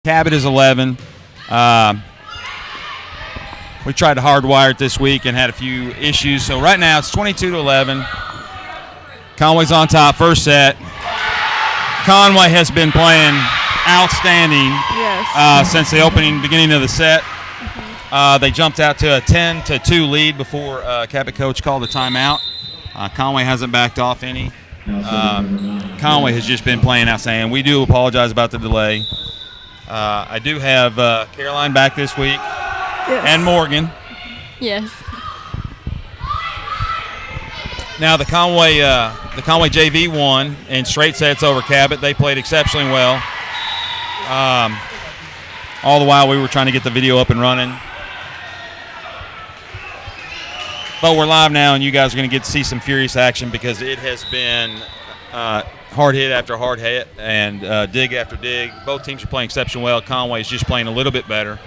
Cabot is 11. We tried to hardwire it this week and had a few issues. So right now it's 22-11. Conway's on top, first set. Conway has been playing outstanding since the beginning of the set. They jumped out to a 10-2 lead before Cabot coach called a timeout. Conway hasn't backed off any. Conway has just been playing outstanding. We do apologize about the delay. I do have Caroline back this week and Morgan. Yes. Now the Conway JV won in straight sets over Cabot. They played exceptionally well. All the while we were trying to get the video up and running. But we're live now, and you guys are going to get to see some furious action because it has been hard hit after hard hit and dig after dig. Both teams are playing exceptionally well. Conway is just playing a little bit better.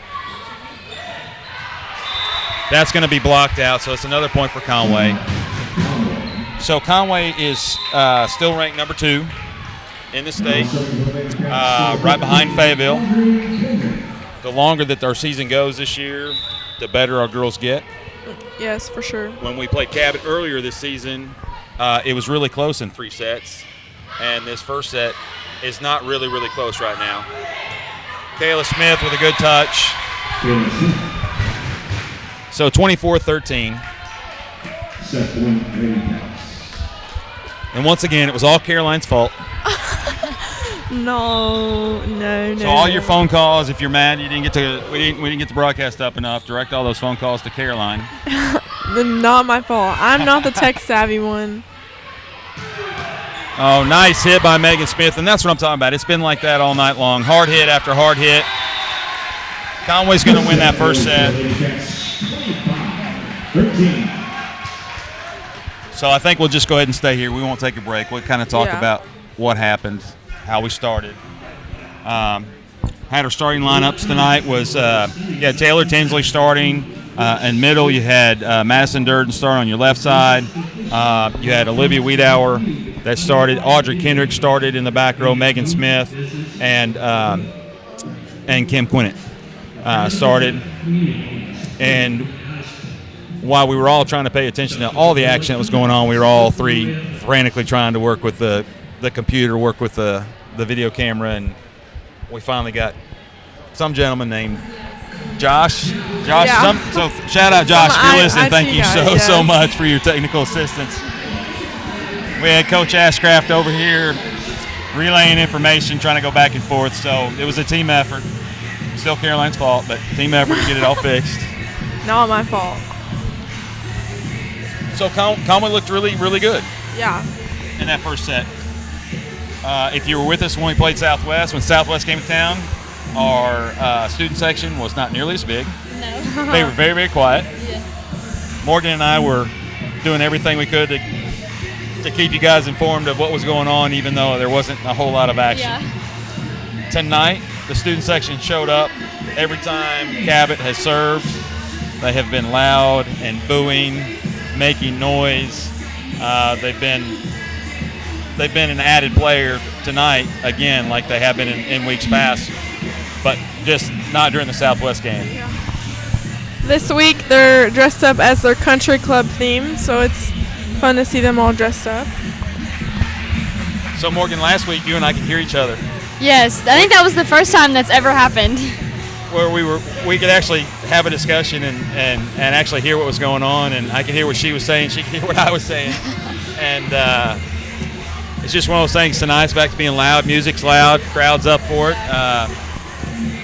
That's going to be blocked out, so it's another point for Conway. So Conway is still ranked number 2 in the state, right behind Fayetteville. The longer that our season goes this year, the better our girls get. Yes, for sure. When we played Cabot earlier this season, it was really close in 3 sets, and this first set is not really close right now. Kayla Smith with a good touch. So 24-13. And once again, it was all Caroline's fault. No. So all your phone calls, if you're mad, we didn't get the broadcast up enough. Direct all those phone calls to Caroline. Not my fault. I'm not the tech savvy one. Oh, nice hit by Megan Smith, and that's what I'm talking about. It's been like that all night long. Hard hit after hard hit. Conway's going to win that first set. So I think we'll just go ahead and stay here. We won't take a break. We'll kind of talk about what happened, how we started. Had our starting lineups tonight was you had Taylor Tinsley starting. In middle, you had Madison Durden starting on your left side. You had Olivia Wiedauer that started. Audrey Kendrick started in the back row. Megan Smith and Kim Quinnett started. And while we were all trying to pay attention to all the action that was going on, we were all 3 frantically trying to work with the computer, work with the video camera, and we finally got some gentleman named Josh. Yeah. So shout out Josh if you're listening. Thank you so much for your technical assistance. We had Coach Ashcraft over here relaying information, trying to go back and forth. So it was a team effort. Still Caroline's fault, but team effort to get it all fixed. Not my fault. So Conway looked really good. Yeah. In that first set. If you were with us when we played Southwest, when Southwest came to town, our student section was not nearly as big. No. They were very quiet. Yes. Morgan and I were doing everything we could to keep you guys informed of what was going on, even though there wasn't a whole lot of action. Yeah. Tonight, the student section showed up. Every time Cabot has served, they have been loud and booing, making noise. They've been an added player tonight, again, like they have been in weeks past, but just not during the Southwest game. Yeah. This week they're dressed up as their country club theme, so it's fun to see them all dressed up. So Morgan, last week you and I could hear each other. Yes, I think that was the first time that's ever happened. Where we could actually have a discussion and actually hear what was going on, and I could hear what she was saying, she could hear what I was saying, and it's just one of those things tonight. It's back to being loud. Music's loud, crowd's up for it,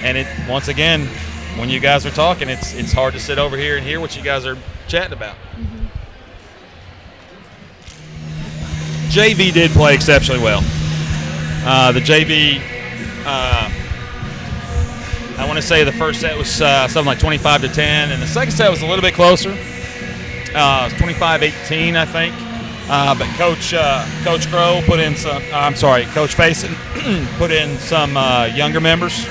and it once again, when you guys are talking, it's hard to sit over here and hear what you guys are chatting about. Mm-hmm. JV did play exceptionally well. The JV, I want to say the first set was something like 25-10, and the second set was a little bit closer. It was 25-18, I think. But Coach Crow put in some. Coach Faison put in some younger members.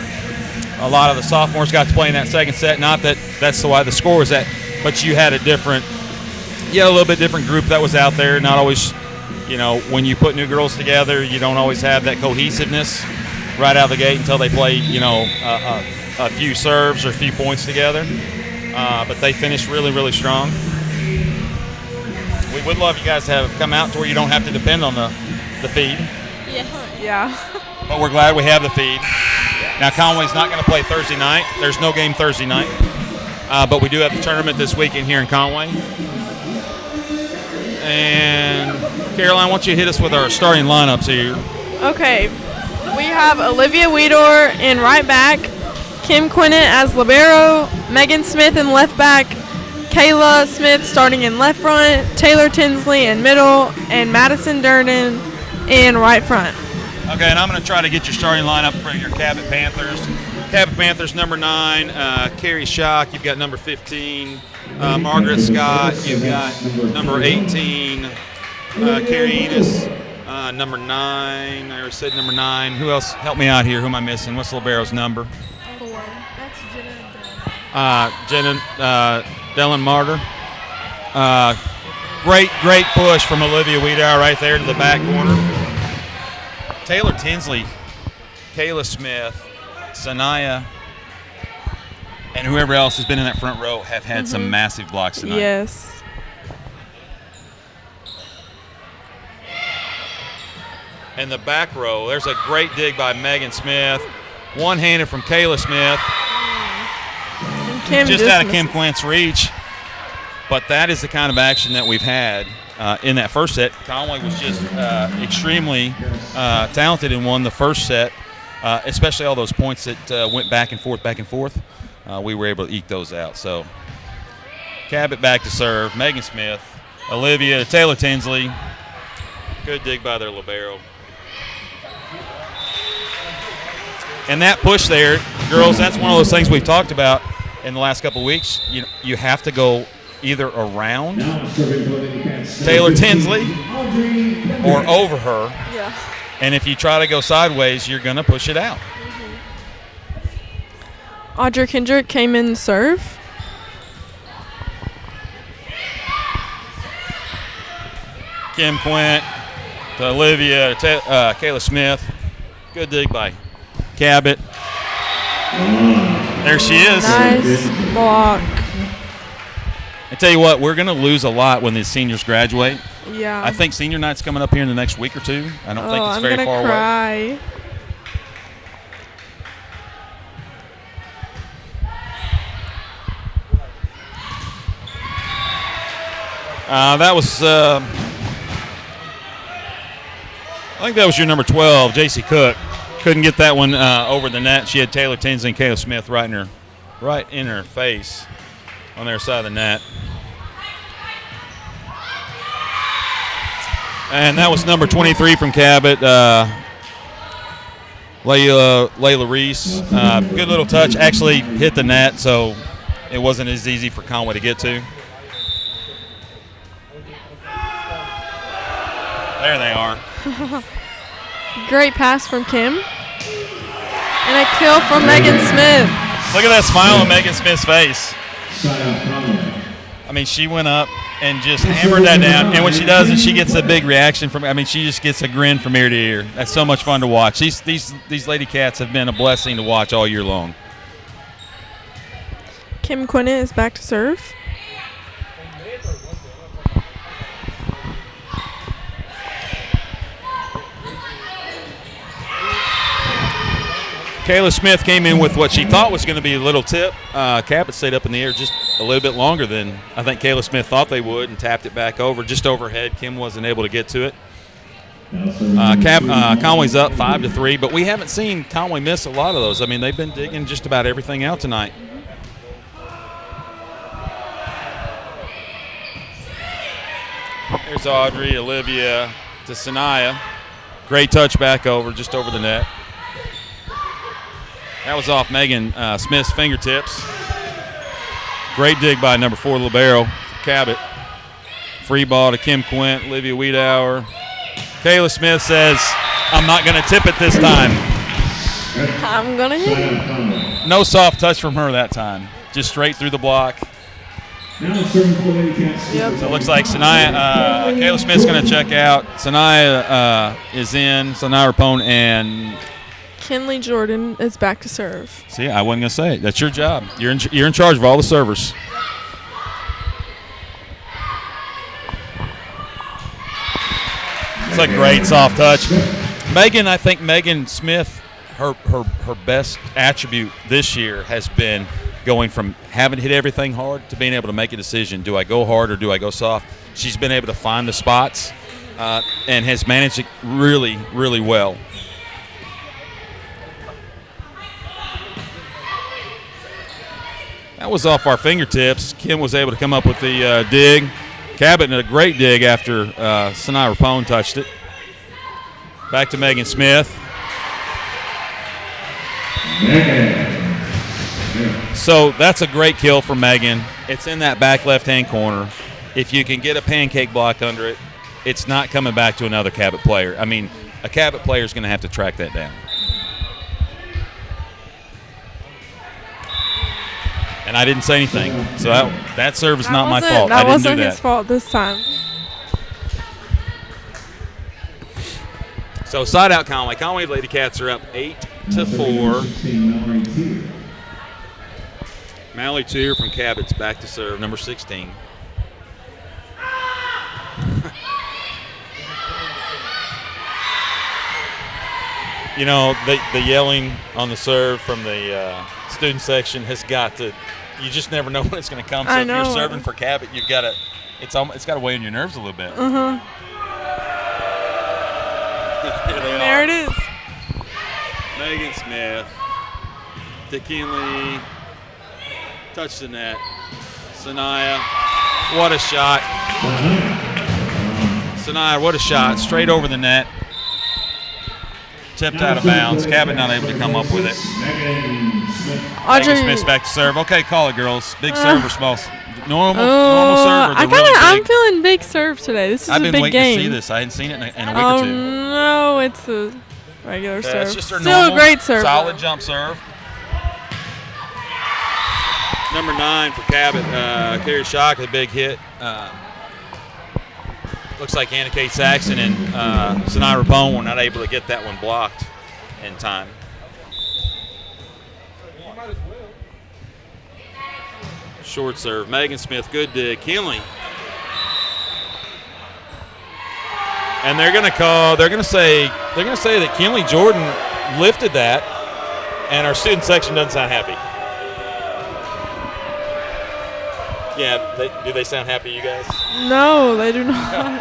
A lot of the sophomores got to play in that second set. Not that that's why the score was that, but you had a little bit different group that was out there. Not always, when you put new girls together, you don't always have that cohesiveness. right out of the gate until they play, a few serves or a few points together. But they finished really, really strong. We would love you guys to have come out to where you don't have to depend on the feed. Yeah. But we're glad we have the feed. Now, Conway's not going to play Thursday night. There's no game Thursday night. But we do have the tournament this weekend here in Conway. And, Caroline, why don't you hit us with our starting lineups here? Okay. We have Olivia Weedor in right back, Kim Quinnett as libero, Megan Smith in left back, Kayla Smith starting in left front, Taylor Tinsley in middle, and Madison Durden in right front. Okay, and I'm going to try to get your starting lineup for your Cabot Panthers. Cabot Panthers, number 9, Carrie Schock. You've got number 15, Margaret Scott. You've got number 18, Carrie Enos. Number 9. I already said number 9. Who else? Help me out here. Who am I missing? What's libero's number? 4. That's Jenna. Jenna Dellen Martyr. Great push from Olivia Wiedauer right there to the back corner. Taylor Tinsley, Kayla Smith, Sanaya, and whoever else has been in that front row have had some massive blocks tonight. Yes. In the back row, there's a great dig by Megan Smith. One-handed from Kayla Smith. And Kim just out of Kim Quint's reach. But that is the kind of action that we've had in that first set. Conway was just extremely talented and won the first set, especially all those points that went back and forth. We were able to eke those out. So Cabot back to serve. Megan Smith, Olivia, Taylor Tinsley. Good dig by their libero. And that push there, girls, that's one of those things we've talked about in the last couple of weeks. You have to go either around Taylor Tinsley or over her. Yeah. And if you try to go sideways, you're going to push it out. Audrey Kendrick came in to serve. Kim Quint to Olivia, to Kayla Smith. Good dig by Cabot. There she is. Nice block. I tell you what, we're going to lose a lot when the seniors graduate. Yeah. I think senior night's coming up here in the next week or two. I don't think it's very far away. That was, I think that was your number 12, J.C. Cook. Couldn't get that one over the net. She had Taylor Tinsley and Kayla Smith right in her face on their side of the net. And that was number 23 from Cabot, Layla Reese. Good little touch. Actually hit the net, so it wasn't as easy for Conway to get to. There they are. Great pass from Kim. And a kill from Megan Smith. Look at that smile on Megan Smith's face. I mean, she went up and just hammered that down. And when she does it, she gets a big reaction she just gets a grin from ear to ear. That's so much fun to watch. These Lady Cats have been a blessing to watch all year long. Kim Quinnett is back to serve. Kayla Smith came in with what she thought was going to be a little tip. Cabot stayed up in the air just a little bit longer than I think Kayla Smith thought they would and tapped it back over, just overhead. Kim wasn't able to get to it. Conway's up 5-3, but we haven't seen Conway miss a lot of those. I mean, they've been digging just about everything out tonight. There's Audrey, Olivia to Sanaya. Great touch back over, just over the net. That was off Megan Smith's fingertips. Great dig by number 4 libero for Cabot. Free ball to Kim Quint, Olivia Wiedauer. Kayla Smith says, I'm not going to tip it this time. I'm going to hit it. No soft touch from her that time. Just straight through the block. Yep. So it looks like Kinley Jordan is back to serve. See, I wasn't going to say it. That's your job. You're in charge of all the servers. It's a great soft touch. I think Megan Smith, her best attribute this year has been going from having hit everything hard to being able to make a decision. Do I go hard or do I go soft? She's been able to find the spots and has managed it really, really well. That was off our fingertips. Kim was able to come up with the dig. Cabot did a great dig after Sanaa Rapone touched it. Back to Megan Smith. So that's a great kill for Megan. It's in that back left-hand corner. If you can get a pancake block under it, it's not coming back to another Cabot player. I mean, a Cabot player is going to have to track that down. And I didn't say anything. So that serve is not my fault. That I didn't wasn't do that. his fault this time. So side out Conway. Conway Lady Cats are up 8-4. Mallory Tuer from Cabot's back to serve, number 16. You know, the yelling on the serve from the student section has got to. You just never know when it's going to come. So if you're serving for Cabot, you've got to. It's got to weigh on your nerves a little bit. There it is. Megan Smith to Kinley. Touch the net. Sanaa, what a shot. Sanaa, what a shot. Straight over the net. Tipped out of bounds. Cabot not able to come up with it. Megan Smith's back to serve. Okay, call it, girls. Big serve or small? Normal serve or I'm feeling big serve today. This is a big game. I've been waiting to see this. I hadn't seen it in a week or two. No, it's a regular serve. It's just her Still normal, a great serve. Solid jump serve. Number 9 for Cabot, Carrie Shock, a big hit. Looks like Anna Kate Saxon and Sanaa Rapone were not able to get that one blocked in time. Short serve, Megan Smith, good dig. Kinley. And they're going to say that Kinley Jordan lifted that, and our student section doesn't sound happy. Yeah, do they sound happy, you guys? No, they do not.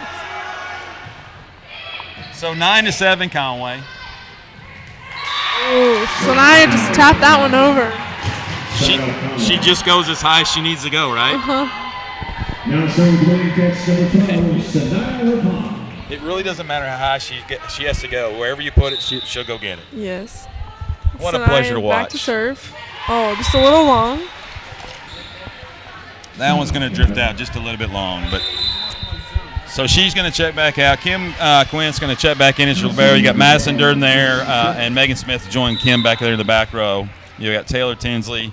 So 9-7 Conway. Ooh, Sanaa just tapped that one over. She just goes as high as she needs to go, right? It really doesn't matter how high she has to go. Wherever you put it, she'll go get it. Yes. What a pleasure to watch. Back to serve. Oh, just a little long. That one's going to drift out just a little bit long, but so she's going to check back out. Kim Quinn's going to check back in as your libero. You got Madison Durden there, and Megan Smith joined Kim back there in the back row. You got Taylor Tinsley,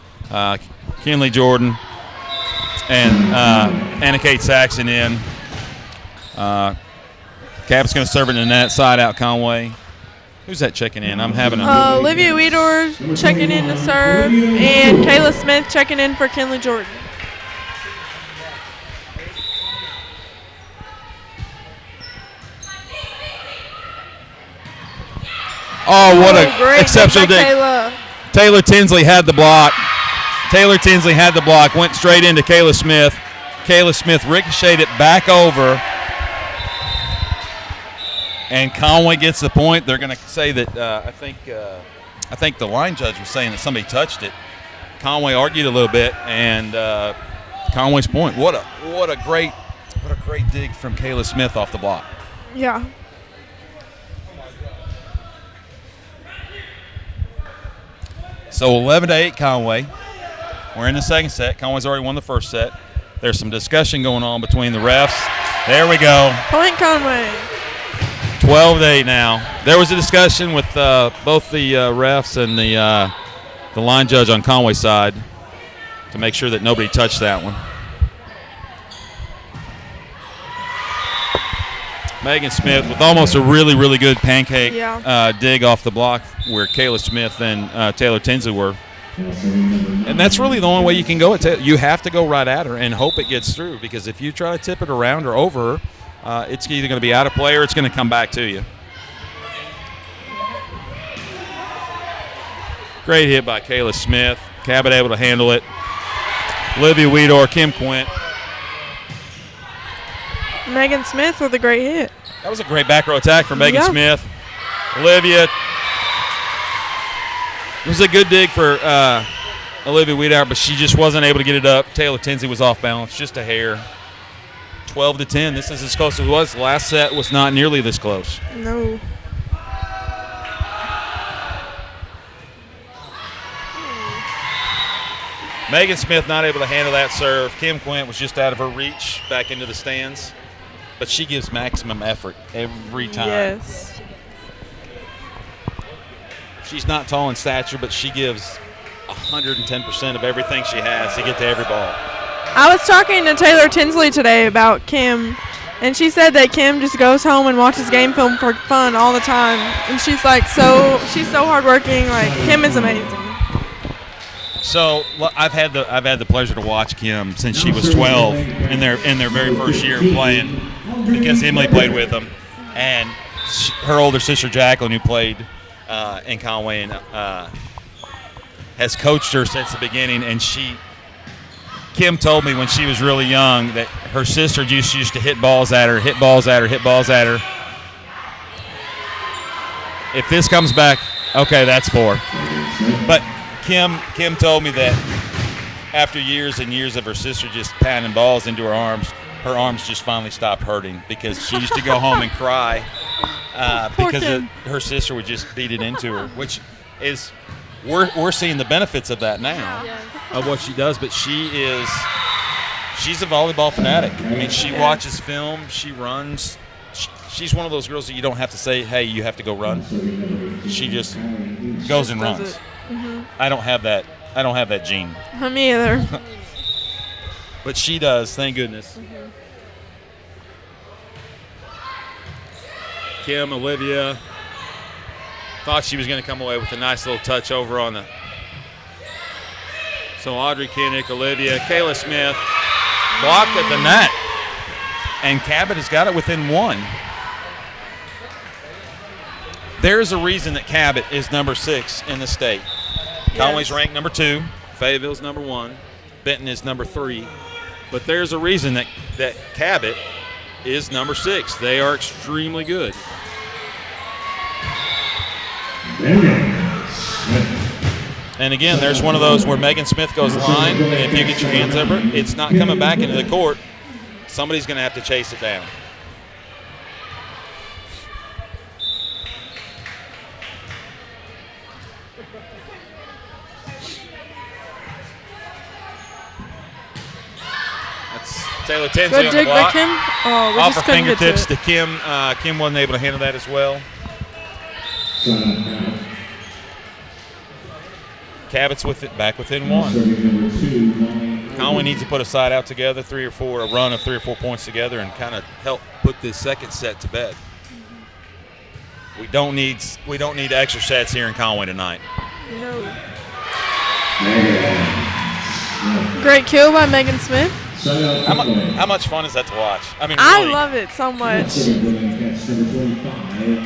Kinley Jordan, and Anna Kate Saxon in. Cabot's going to serve it in the net, side out Conway. Who's that checking in? I'm having a Olivia Weedor checking in to serve, and Kayla Smith checking in for Kinley Jordan. Oh, what an exceptional dig. Taylor Tinsley had the block. Went straight into Kayla Smith. Kayla Smith ricocheted it back over. And Conway gets the point. They're going to say that I think the line judge was saying that somebody touched it. Conway argued a little bit, and Conway's point. What a great dig from Kayla Smith off the block. Yeah. So 11-8 Conway. We're in the second set. Conway's already won the first set. There's some discussion going on between the refs. There we go. Point Conway. 12-8 now. There was a discussion with both the refs and the line judge on Conway's side to make sure that nobody touched that one. Megan Smith with almost a really, really good pancake dig off the block where Kayla Smith and Taylor Tinsley were. And that's really the only way you can go. You have to go right at her and hope it gets through, because if you try to tip it around or over her, it's either going to be out of play or it's going to come back to you. Great hit by Kayla Smith. Cabot able to handle it. Olivia Weedor, Kim Quint. Megan Smith with a great hit. That was a great back row attack for Megan Smith. Olivia. It was a good dig for Olivia Weedor, but she just wasn't able to get it up. Taylor Tinsley was off balance, just a hair. 12-10. This is as close as it was. The last set was not nearly this close. No. Megan Smith not able to handle that serve. Kim Quint was just out of her reach back into the stands. But she gives maximum effort every time. Yes. She's not tall in stature, but she gives 110% of everything she has to get to every ball. I was talking to Taylor Tinsley today about Kim, and she said that Kim just goes home and watches game film for fun all the time. And she's like she's so hardworking. Like, Kim is amazing. So I've had the pleasure to watch Kim since she was 12 in their very first year of playing, because Emily played with them, and her older sister Jacqueline, who played in Conway, and has coached her since the beginning. And Kim told me when she was really young that her sister just used to hit balls at her. If this comes back, okay, that's 4. But Kim told me that after years and years of her sister just pounding balls into her arms just finally stopped hurting, because she used to go home and cry because her sister would just beat it into her, which is we're seeing the benefits of that now, of what she does. But she's a volleyball fanatic. I mean, she watches film, she runs. She's one of those girls that you don't have to say, hey, you have to go run. She just goes and runs. Mm-hmm. I don't have that gene. Me either. But she does, thank goodness. Mm-hmm. Kim, Olivia thought she was going to come away with a nice little touch over on the. So Audrey Kinnick, Olivia, Kayla Smith blocked at the net, and Cabot has got it within 1. There's a reason that Cabot is number 6 in the state. Conway's ranked number 2, Fayetteville's number 1, Benton is number 3. But there's a reason that Cabot is number 6. They are extremely good. And again, there's one of those where Megan Smith goes line, and if you get your hands over it, it's not coming back into the court. Somebody's going to have to chase it down. Taylor Tinsley on the block. Kim. Oh, we off just her couldn't fingertips get to Kim. Kim wasn't able to handle that as well. Cabot's with it, back within 1. Conway needs to put a side out together, a run of 3 or 4 points together, and kind of help put this second set to bed. We don't need extra sets here in Conway tonight. No. Great kill by Megan Smith. How much fun is that to watch? I mean, really, I love it so much.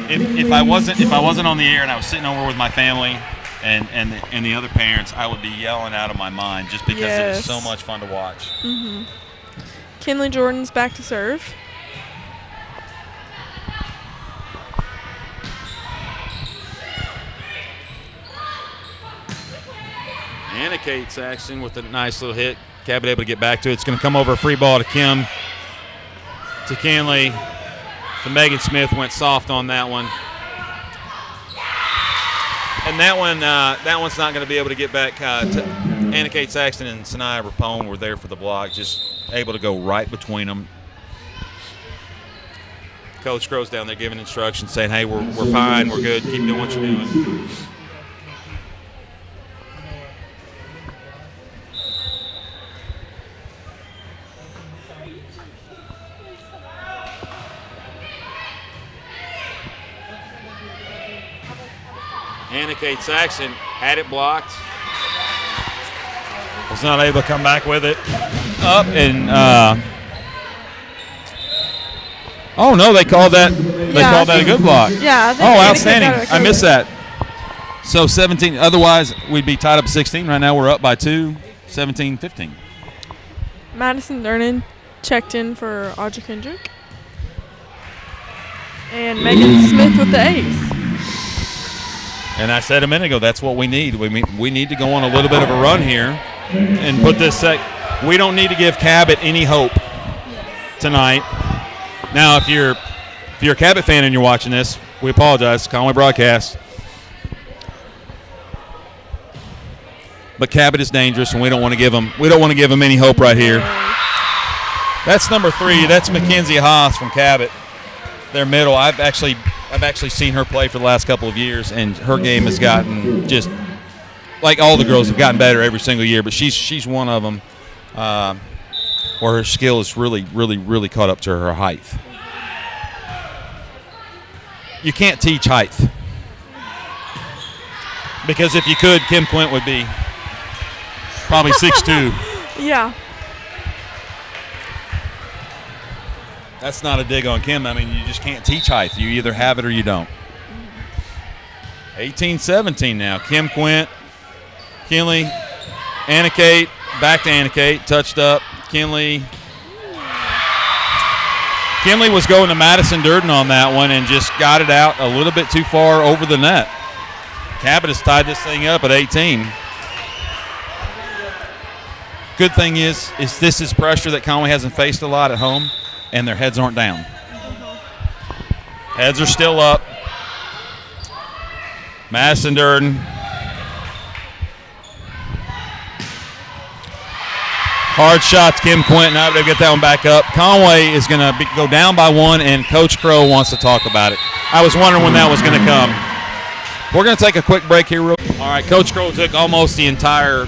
If I wasn't on the air and I was sitting over with my family and the other parents, I would be yelling out of my mind just because it is so much fun to watch. Mm-hmm. Kinley Jordan's back to serve. Anna Kate Saxton with a nice little hit. Cabot able to get back to it. It's going to come over a free ball to Kim. To Kinley. To Megan Smith. Went soft on that one. And that one's not going to be able to get back. Anna Kate Saxton and Sanaya Rapone were there for the block. Just able to go right between them. Coach Groves down there giving instructions, saying, hey, we're fine. We're good. Keep doing what you're doing. Anna Kate Saxon had it blocked. Was not able to come back with it. Up and oh no, they called that. They called that a good block. Yeah. I think Oh, outstanding! I missed that. So 17. Otherwise, we'd be tied up at 16. Right now, we're up by 2, 17-15. Madison Durnan checked in for Audrey Kendrick. And Megan Smith with the ace. And I said a minute ago, that's what we need. We need to go on a little bit of a run here and put this we don't need to give Cabot any hope tonight. Now, if you're a Cabot fan and you're watching this, we apologize. Conway broadcast. But Cabot is dangerous, and we don't want to give them any hope right here. That's number 3. That's Mackenzie Haas from Cabot. Their middle. I've actually seen her play for the last couple of years, and her game has gotten just like all the girls have gotten better every single year. But she's one of them where her skill is really, really, really caught up to her height. You can't teach height because if you could, Kim Quint would be probably 6'2". Yeah. That's not a dig on Kim. I mean, you just can't teach height. You either have it or you don't. 18-17 now. Kim Quint, Kinley, Anna Kate, back to Anna Kate, touched up. Kinley was going to Madison Durden on that one and just got it out a little bit too far over the net. Cabot has tied this thing up at 18. Good thing is this is pressure that Conway hasn't faced a lot at home, and their heads aren't down. Heads are still up. Madison Durden. Hard shot to Kim Quint. Now they get that one back up. Conway is going to go down by 1, and Coach Crow wants to talk about it. I was wondering when that was going to come. We're going to take a quick break here. All right, Coach Crow took almost the entire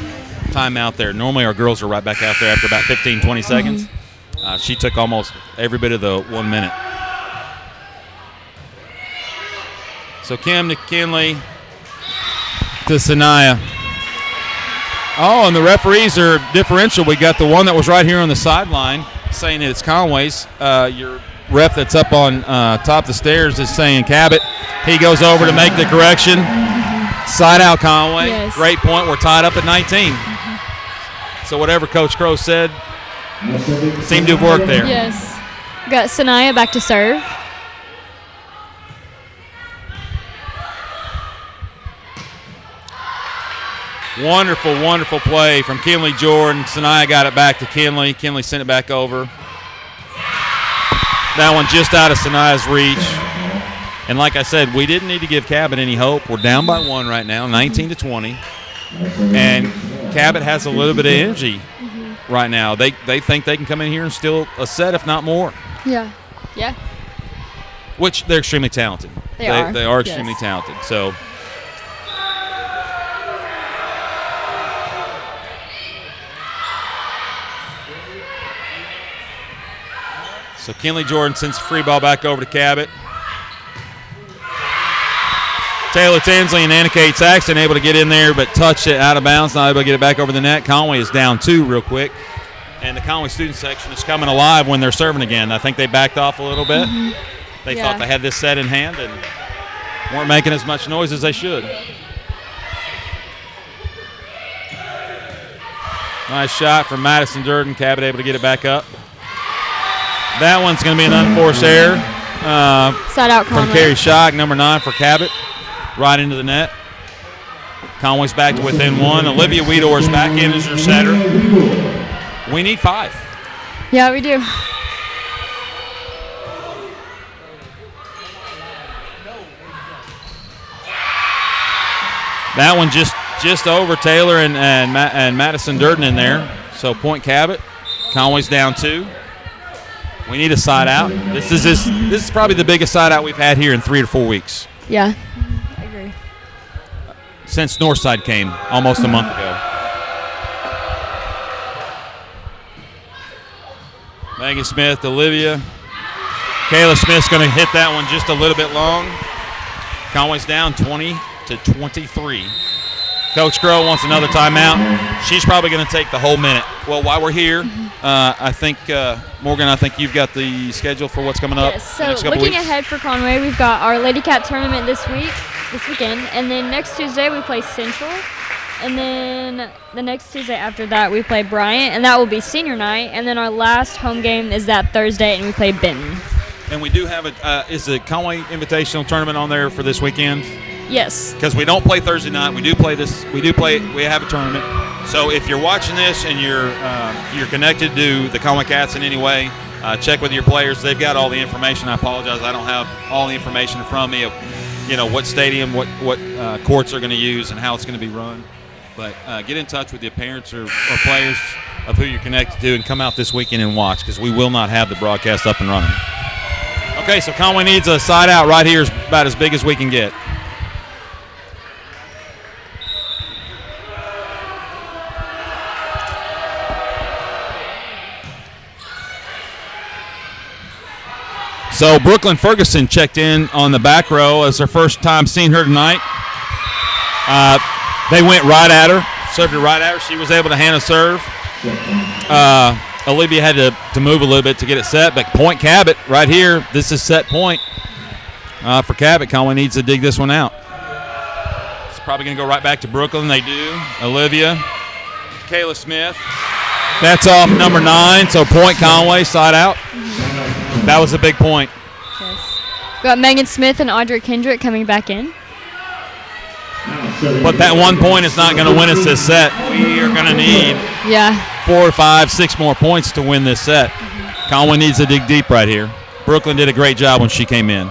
time out there. Normally our girls are right back out there after about 15, 20 seconds. She took almost every bit of the 1 minute. So Kim to Kinley to Sanaya. Oh, and the referees are differential. We got the one that was right here on the sideline saying that it's Conway's. Your ref that's up on top of the stairs is saying Cabot. He goes over to make the correction. Side out Conway. Yes. Great point. We're tied up at 19. So whatever Coach Crow said seemed to have worked there. Yes. Got Sanaya back to serve. Wonderful, wonderful play from Kinley Jordan. Sanaya got it back to Kinley. Kinley sent it back over. That one just out of Sanaya's reach. And like I said, we didn't need to give Cabot any hope. We're down by 1 right now, 19-20. And Cabot has a little bit of energy right now. They think they can come in here and steal a set, if not more. Yeah. Yeah. Which they're extremely talented. They are extremely talented. So Kinley Jordan sends the free ball back over to Cabot. Taylor Tinsley and Anna Kate Saxton able to get in there, but touched it out of bounds, not able to get it back over the net. Conway is down 2 real quick. And the Conway student section is coming alive when they're serving again. I think they backed off a little bit. They thought they had this set in hand and weren't making as much noise as they should. Nice shot from Madison Durden. Cabot able to get it back up. That one's going to be an unforced error Side out from Carrie Schock, number 9 for Cabot, right into the net. Conway's back to within 1. Olivia Weedor's back in as her setter. We need 5. Yeah, we do. That one just over Taylor and Madison Durden in there. So point Cabot. Conway's down 2. We need a side out. This is probably the biggest side out we've had here in 3 or 4 weeks. Yeah, I agree. Since Northside came almost a month ago. Megan Smith, Olivia. Kayla Smith's going to hit that one just a little bit long. Conway's down 20 23. Coach Crow wants another timeout. She's probably going to take the whole minute. Well, while we're here, I think, Morgan, I think you've got the schedule for what's coming up. Yes, so the next couple looking weeks. ahead for Conway, we've got our Lady Cat tournament this weekend, and then next Tuesday we play Central, and then the next Tuesday after that we play Bryant, and that will be senior night, and then our last home game is that Thursday, and we play Benton. And we do have is the Conway Invitational Tournament on there for this weekend? Yes. Because we don't play Thursday night. We have a tournament. So if you're watching this and you're connected to the Conway Cats in any way, check with your players. They've got all the information. I apologize, I don't have all the information in front of me of what stadium, what courts are going to use, and how it's going to be run. But get in touch with your parents or players of who you're connected to and come out this weekend and watch, because we will not have the broadcast up and running. Okay, so Conway needs a side out right here, is about as big as we can get. So Brooklyn Ferguson checked in on the back row as their first time seeing her tonight. They went right at her, served it right at her. She was able to hand a serve. Olivia had to move a little bit to get it set, but point Cabot right here. This is set point for Cabot. Conway needs to dig this one out. It's probably going to go right back to Brooklyn. They do. Olivia, Kayla Smith. That's off number 9, so point Conway, side out. That was a big point. Yes. We got Megan Smith and Audrey Kendrick coming back in. But that 1 point is not going to win us this set. We are going to need 4, 5, 6 more points to win this set. Conway needs to dig deep right here. Brooklyn did a great job when she came in.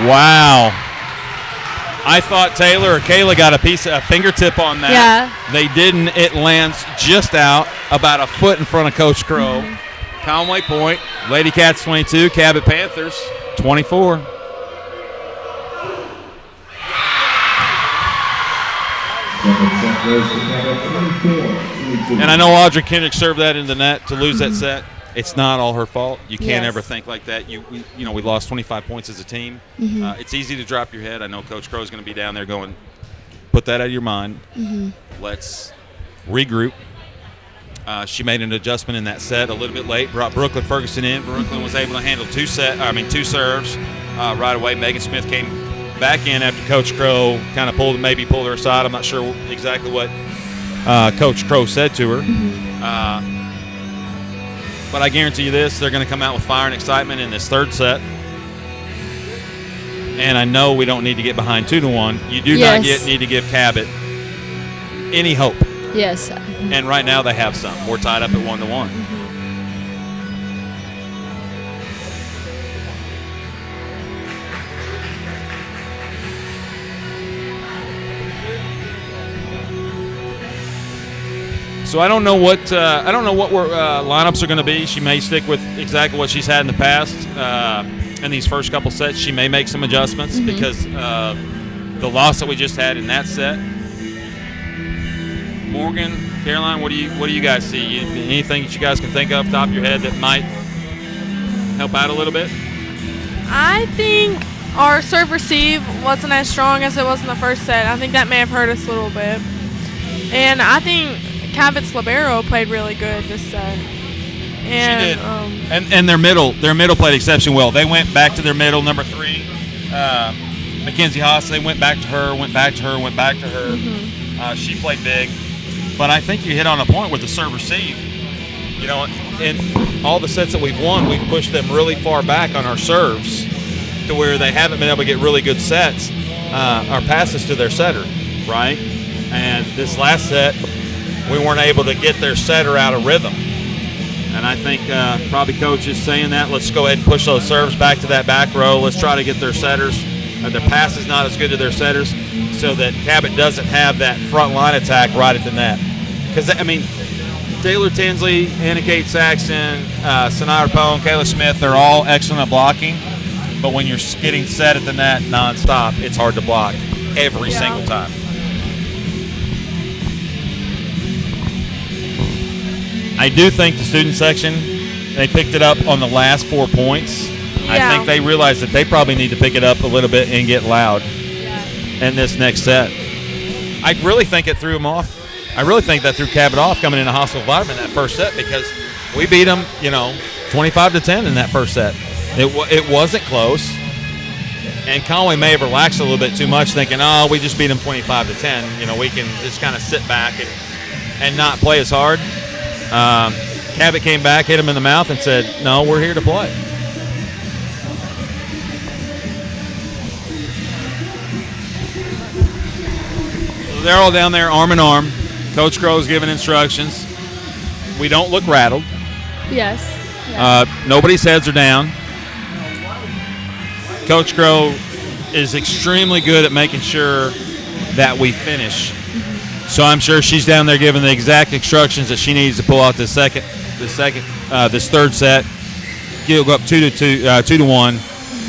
Wow. I thought Taylor or Kayla got a fingertip on that. Yeah. They didn't. It lands just out, about a foot in front of Coach Crow. Conway point. Lady Cats 22. Cabot Panthers 24. And I know Audrey Kendrick served that in the net to lose that set. It's not all her fault. You can't ever think like that. We lost 25 points as a team. It's easy to drop your head. I know Coach Crow is going to be down there going, put that out of your mind. Let's regroup. She made an adjustment in that set a little bit late, brought Brooklyn Ferguson in. Brooklyn was able to handle two serves right away. Megan Smith came back in after Coach Crow kind of pulled her aside. I'm not sure exactly what Coach Crow said to her. But I guarantee you this, they're going to come out with fire and excitement in this third set. And I know we don't need to get behind 2-1. You do not need to give Cabot any hope. Yes. And right now they have some. We're tied up at 1-1. So I don't know what lineups are going to be. She may stick with exactly what she's had in the past. In these first couple sets, she may make some adjustments because the loss that we just had in that set. Morgan, Caroline, what do you guys see? Anything that you guys can think of top of your head that might help out a little bit? I think our serve receive wasn't as strong as it was in the first set. I think that may have hurt us a little bit. And I think Cabot's libero played really good this set. And, she did. And their middle played exceptionally well. They went back to their middle, number 3. Mackenzie Haas, they went back to her. She played big. But I think you hit on a point with the serve receive. In all the sets that we've won, we've pushed them really far back on our serves to where they haven't been able to get really good sets or passes to their setter, right? And this last set, we weren't able to get their setter out of rhythm. And I think probably coach is saying that. Let's go ahead and push those serves back to that back row. Let's try to get their setters, their pass is not as good to their setters, so that Cabot doesn't have that front line attack right at the net. Because, Taylor Tinsley, Anna Kate Saxon, Sanaya Rapone, Kayla Smith, they're all excellent at blocking. But when you're getting set at the net nonstop, it's hard to block every single time. I do think the student section They picked it up on the last 4 points. Yeah. I think they realized that they probably need to pick it up a little bit and get loud in this next set. I really think it threw them off. I really think that threw Cabot off coming into hostile environment in that first set because we beat them, 25-10 in that first set. It wasn't close. And Conway may have relaxed a little bit too much, thinking, "Oh, we just beat them 25-10. We can just kind of sit back and not play as hard." Cabot came back, hit him in the mouth, and said, "No, we're here to play." So they're all down there arm in arm. Coach Crow's giving instructions. We don't look rattled. Yes. Nobody's heads are down. Coach Crow is extremely good at making sure that we finish. So I'm sure she's down there giving the exact instructions that she needs to pull out this third set. Go up 2-1,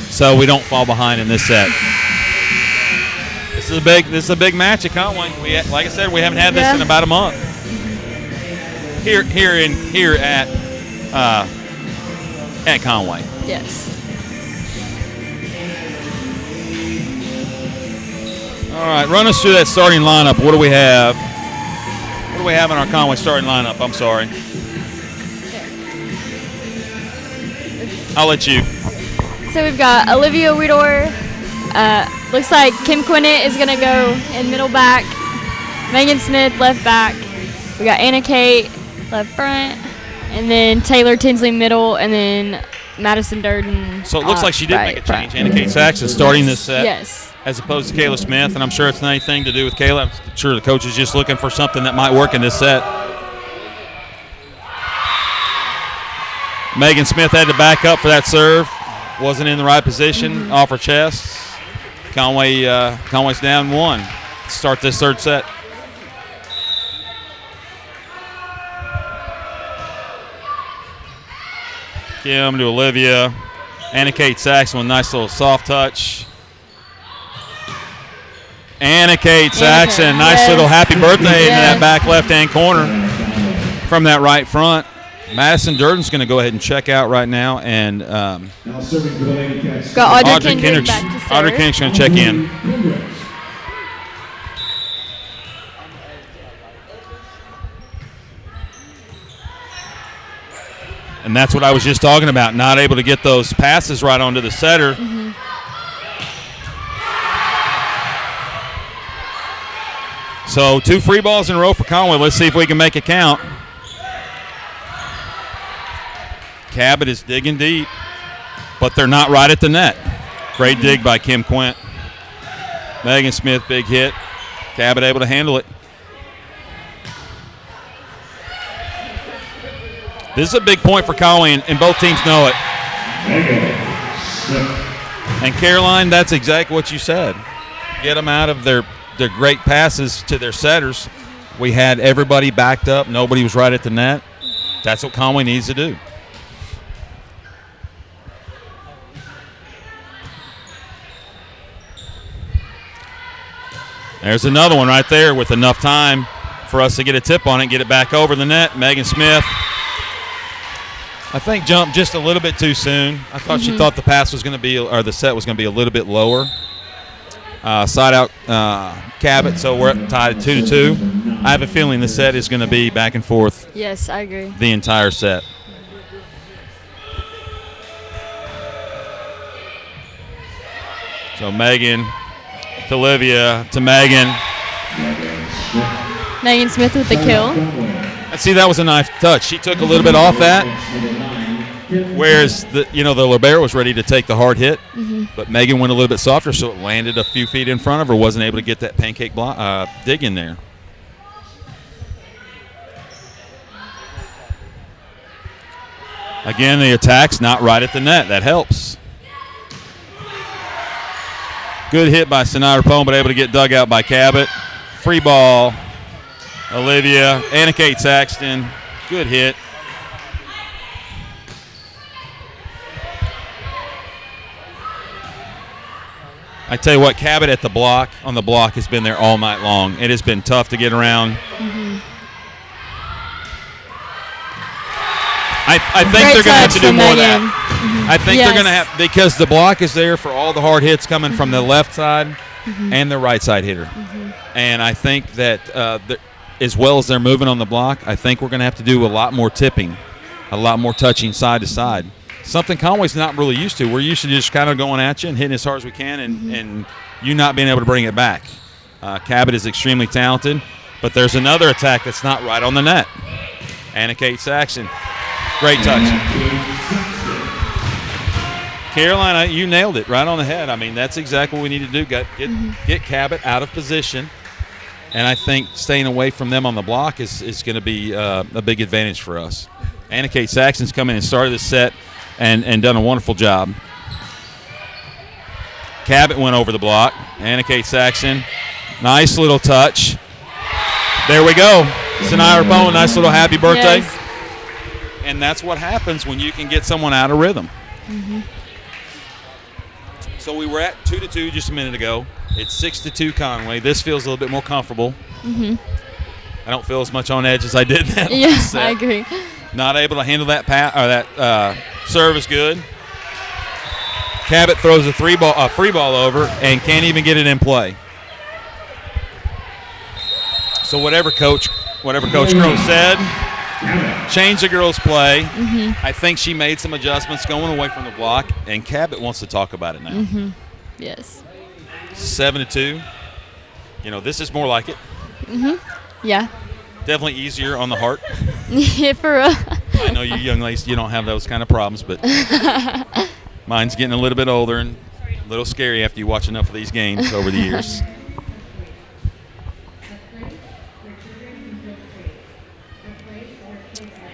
so we don't fall behind in this set. This is a big match at Conway. Like I said, we haven't had this in about a month. Here at Conway. Yes. All right, run us through that starting lineup. What do we have? What do we have in our Conway starting lineup? I'm sorry. I'll let you. So we've got Olivia Weedor. Looks like Kim Quinnett is going to go in middle back. Megan Smith, left back. We got Anna Kate, left front. And then Taylor Tinsley, middle. And then Madison Durden. So it looks like she did make a change. Anna Kate Saxon starting this set. Yes. As opposed to Kayla Smith. And I'm sure it's not anything to do with Kayla. I'm sure the coach is just looking for something that might work in this set. Megan Smith had to back up for that serve. Wasn't in the right position off her chest. Conway's down 1 to start this third set. Kim to Olivia. Anna Kate Saxon with a nice little soft touch. Anna Kate Saxon, nice little happy birthday into that back left-hand corner from that right front. Madison Durden's going to go ahead and check out right now, and got Audrey Kendrick back to serve. Audrey Kendrick's going to check in. And that's what I was just talking about, not able to get those passes right onto the setter. So 2 free balls in a row for Conway. Let's see if we can make it count. Cabot is digging deep, but they're not right at the net. Great dig by Kim Quint. Megan Smith, big hit. Cabot able to handle it. This is a big point for Conway, and both teams know it. And Caroline, that's exactly what you said. Get them out of their great passes to their setters. We had everybody backed up. Nobody was right at the net. That's what Conway needs to do. There's another one right there with enough time for us to get a tip on it, get it back over the net. Megan Smith, I think, jumped just a little bit too soon. I thought she thought the pass was going to be, or the set was going to be a little bit lower. Side out Cabot, so we're tied at 2-2. I have a feeling the set is going to be back and forth. Yes, I agree. The entire set. So Megan to Olivia to Megan. Megan Smith with the kill. I see that was a nice touch. She took a little bit off that, whereas the libero was ready to take the hard hit, but Megan went a little bit softer, so it landed a few feet in front of her. Wasn't able to get that pancake dig in there. Again, the attack's not right at the net. That helps. Good hit by Sonata Pone, but able to get dug out by Cabot. Free ball. Olivia, Anna Kate Saxton, good hit. I tell you what, Cabot at the block, on the block, has been there all night long. It has been tough to get around. I I think they're going to have to do more of that. I think they're going to have, because the block is there for all the hard hits coming from the left side and the right side hitter. And I think that as well as they're moving on the block, I think we're going to have to do a lot more tipping, a lot more touching side to side. Something Conway's not really used to. We're used to just kind of going at you and hitting as hard as we can and you not being able to bring it back. Cabot is extremely talented, but there's another attack that's not right on the net. Anna Kate Saxon, great touch. Carolina, you nailed it right on the head. I mean, that's exactly what we need to do, get Cabot out of position. And I think staying away from them on the block is going to be a big advantage for us. Anna Kate Saxon's come in and started this set and done a wonderful job. Cabot went over the block. Anna Kate Saxon, nice little touch. There we go. Sanaya Rapone, nice little happy birthday. Yes. And that's what happens when you can get someone out of rhythm. So we were at 2-2 just a minute ago. It's 6-2 Conway. This feels a little bit more comfortable. I don't feel as much on edge as I did that. Yes, I agree. Not able to handle that that serve is good. Cabot throws a free ball over and can't even get it in play. So whatever Coach Crow said, change the girls' play. I think she made some adjustments going away from the block, and Cabot wants to talk about it now. Yes. 7-2. This is more like it. Yeah. Definitely easier on the heart. Yeah, for real. I know you young ladies, you don't have those kind of problems, but mine's getting a little bit older and a little scary after you watch enough of these games over the years.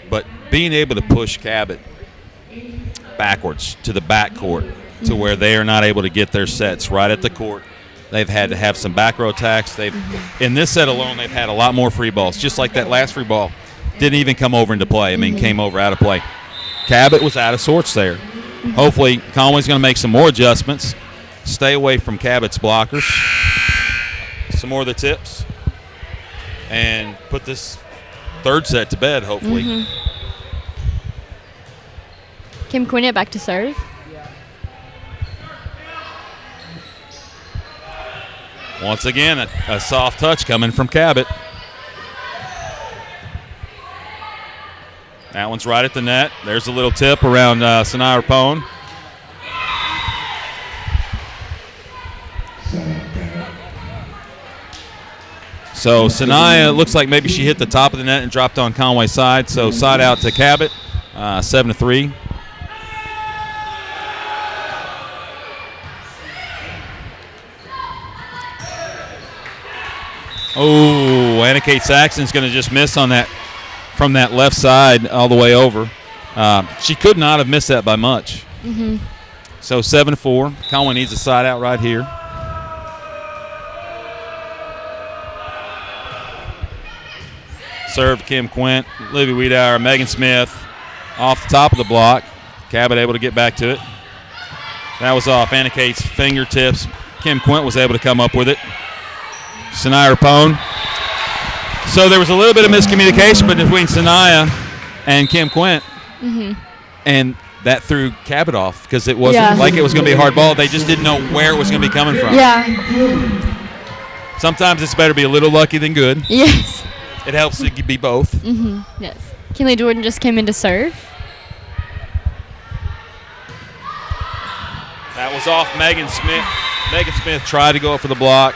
But being able to push Cabot backwards to the backcourt to where they are not able to get their sets right at the court. They've had to have some back row attacks. In this set alone, they've had a lot more free balls. Just like that last free ball didn't even come over into play. I mean, came over out of play. Cabot was out of sorts there. Hopefully, Conway's going to make some more adjustments. Stay away from Cabot's blockers. Some more of the tips. And put this third set to bed, hopefully. Kim Quinnett back to serve. Once again, a soft touch coming from Cabot. That one's right at the net. There's a little tip around Sanaya Rapone. So Sanaya looks like maybe she hit the top of the net and dropped on Conway's side. So side out to Cabot, 7-3. Oh, Anna Kate Saxon's going to just miss on that from that left side all the way over. She could not have missed that by much. So 7-4. Conway needs a side out right here. Serve Kim Quint, Libby Wiedauer, Megan Smith off the top of the block. Cabot able to get back to it. That was off Anna Kate's fingertips. Kim Quint was able to come up with it. Sanaya Rapone. So there was a little bit of miscommunication between Sanaya and Kim Quint. And that threw Cabot off because it wasn't like it was going to be a hard ball. They just didn't know where it was going to be coming from. Sometimes it's better to be a little lucky than good. Yes. It helps to be both. Yes. Kinley Jordan just came in to serve. That was off Megan Smith. Megan Smith tried to go up for the block.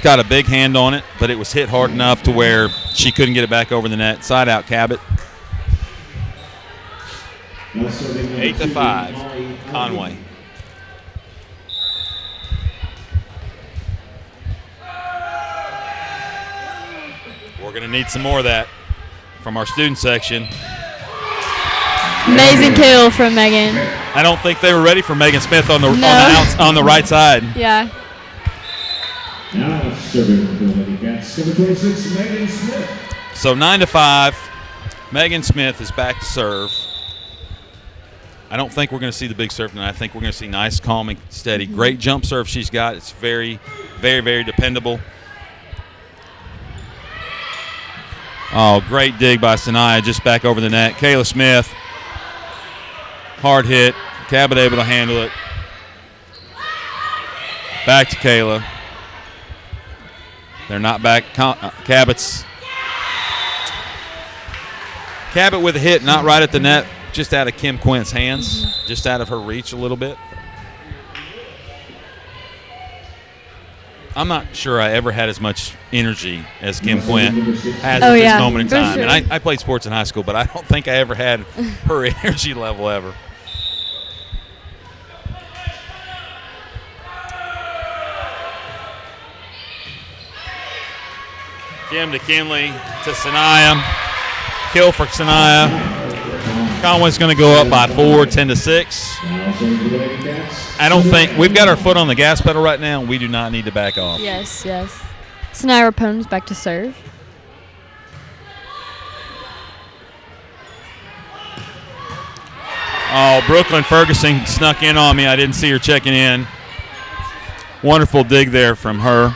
Got a big hand on it, but it was hit hard enough to where she couldn't get it back over the net. Side out Cabot. 8-5, Conway. We're going to need some more of that from our student section. Amazing kill from Megan. I don't think they were ready for Megan Smith on the right side. Yeah. Now serving for the Lady Cats, number 26, Megan Smith. So 9-5, Megan Smith is back to serve. I don't think we're going to see the big serve tonight. I think we're going to see nice, calm, and steady. Great jump serve she's got. It's very, very, very dependable. Oh, great dig by Sanaya just back over the net. Kayla Smith Hard hit. Cabot able to handle it. Back to Kayla. They're not back. Cabot with a hit, not right at the net, just out of Kim Quint's hands, just out of her reach a little bit. I'm not sure I ever had as much energy as Kim Quint has at this moment in time. Sure. And I played sports in high school, but I don't think I ever had her energy level ever. Kim to Kinley to Sanaya. Kill for Sanaya. Conway's going to go up by 4, 10-6. I don't think we've got our foot on the gas pedal right now, and we do not need to back off. Yes. Sanaya Rapone's back to serve. Oh, Brooklyn Ferguson snuck in on me. I didn't see her checking in. Wonderful dig there from her.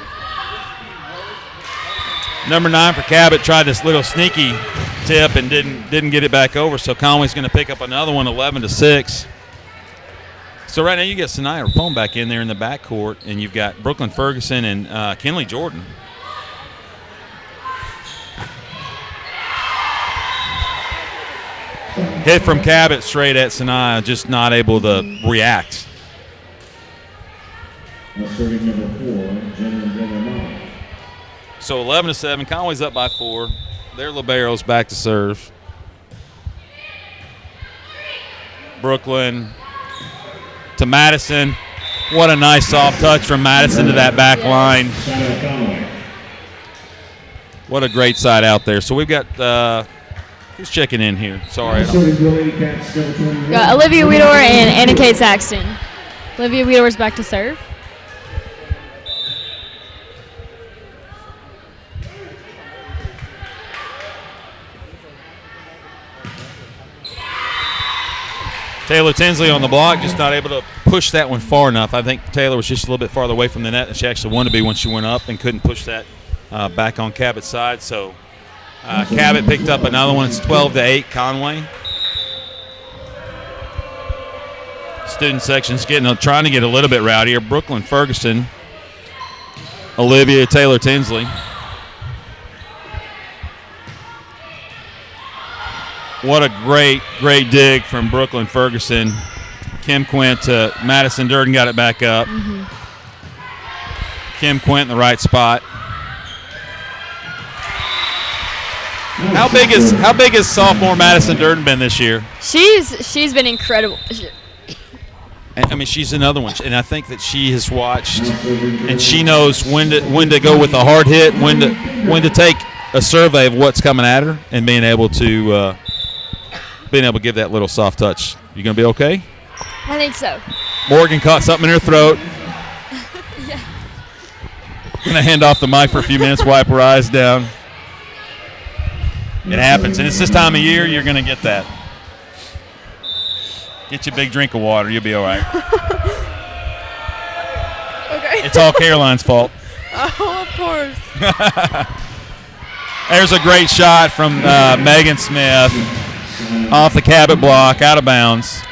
Number 9 for Cabot tried this little sneaky tip and didn't get it back over, so Conway's going to pick up another one, 11-6. So right now you get Sanaya Rapone back in there in the backcourt, and you've got Brooklyn Ferguson and Kinley Jordan. Hit from Cabot straight at Sanaya, just not able to react. Serving number 4, Jenna. So 11-7, Conway's up by 4. Their liberos back to serve. Brooklyn to Madison. What a nice soft touch from Madison to that back line. What a great side out there. So we've got who's checking in here? Sorry. Got Olivia Weedor and Anna Kate Saxton. Olivia Weedor's back to serve. Taylor Tinsley on the block, just not able to push that one far enough. I think Taylor was just a little bit farther away from the net than she actually wanted to be when she went up and couldn't push that back on Cabot's side. So Cabot picked up another one. It's 12-8 Conway. Student section's trying to get a little bit rowdier. Brooklyn Ferguson, Olivia Taylor Tinsley. What a great dig from Brooklyn Ferguson. Kim Quint to Madison Durden got it back up. Mm-hmm. Kim Quint in the right spot. How big is sophomore Madison Durden been this year? She's been incredible. I mean, she's another one, and I think that she has watched, and she knows when to go with a hard hit, when to take a survey of what's coming at her, and being able to give that little soft touch. You gonna be okay? I think so. Morgan caught something in her throat. Yeah. Gonna hand off the mic for a few minutes, wipe her eyes down. It happens, and it's this time of year you're gonna get that. Get you a big drink of water, you'll be all right. Okay. It's all Caroline's fault. Oh, of course. There's a great shot from Megan Smith off the Cabot block, out of bounds.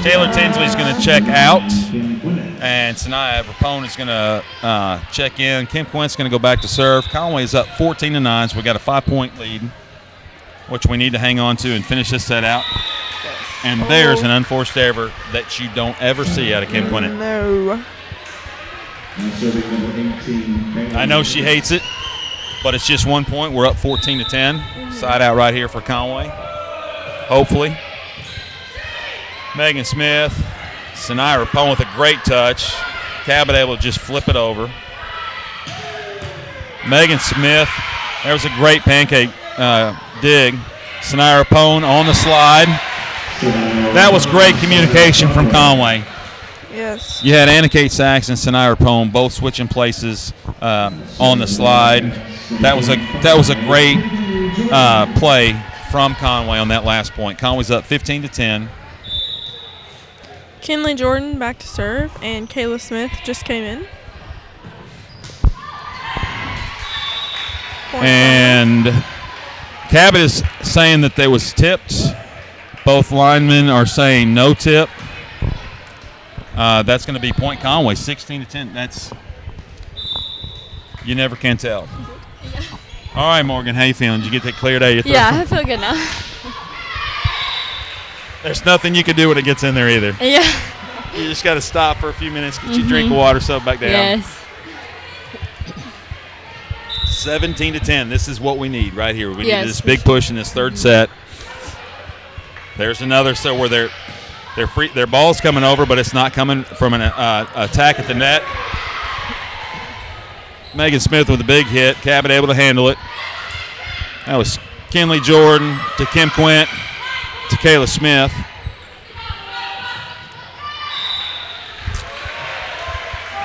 Taylor Tinsley's going to check out, and Sanaya Rapone is going to check in. Kim Quint's going to go back to serve. Conway's up 14-9, so we got a 5-point lead, which we need to hang on to and finish this set out. And there's an unforced error that you don't ever see out of Kim Quint. No. I know she hates it, but it's just 1 point. We're up 14-10. Side out right here for Conway. Hopefully. Megan Smith, Sanaya Rapone with a great touch. Cabot able to just flip it over. Megan Smith, there's a great pancake dig. Sanaya Rapone on the slide. That was great communication from Conway. Yes. You had Anna Kate Sachs and Sanaya Rapone both switching places on the slide. That was a great play from Conway on that last point. Conway's up 15-10. Kinley Jordan back to serve, and Kayla Smith just came in. And Cabot is saying that they was tipped Both linemen are saying no tip. That's going to be point Conway, 16-10. That's you never can tell. Yeah. All right, Morgan, how you feeling? Did you get that cleared out of your throat? Yeah, I feel good now. There's nothing you can do when it gets in there either. Yeah. You just got to stop for a few minutes, get you a drink of water, settle back down. Yes. 17-10. This is what we need right here. We need Yes, this big push in this third set. There's another set where their ball's coming over, but it's not coming from an attack at the net. Megan Smith with a big hit. Cabot able to handle it. That was Kinley Jordan to Kim Quint to Kayla Smith.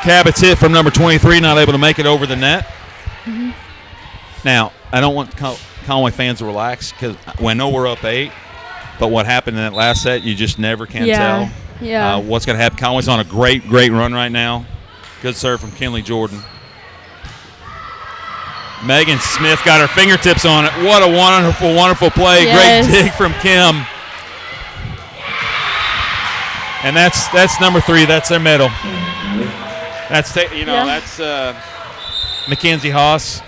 Cabot's hit from number 23, not able to make it over the net. Now, I don't want Conway fans to relax because I know we're up 8, but what happened in that last set, you just never can tell. Yeah. What's going to happen. Conway's on a great run right now. Good serve from Kinley Jordan. Megan Smith got her fingertips on it. What a wonderful play. Yes. Great dig from Kim. And that's number 3. That's their medal. That's Mackenzie Haas.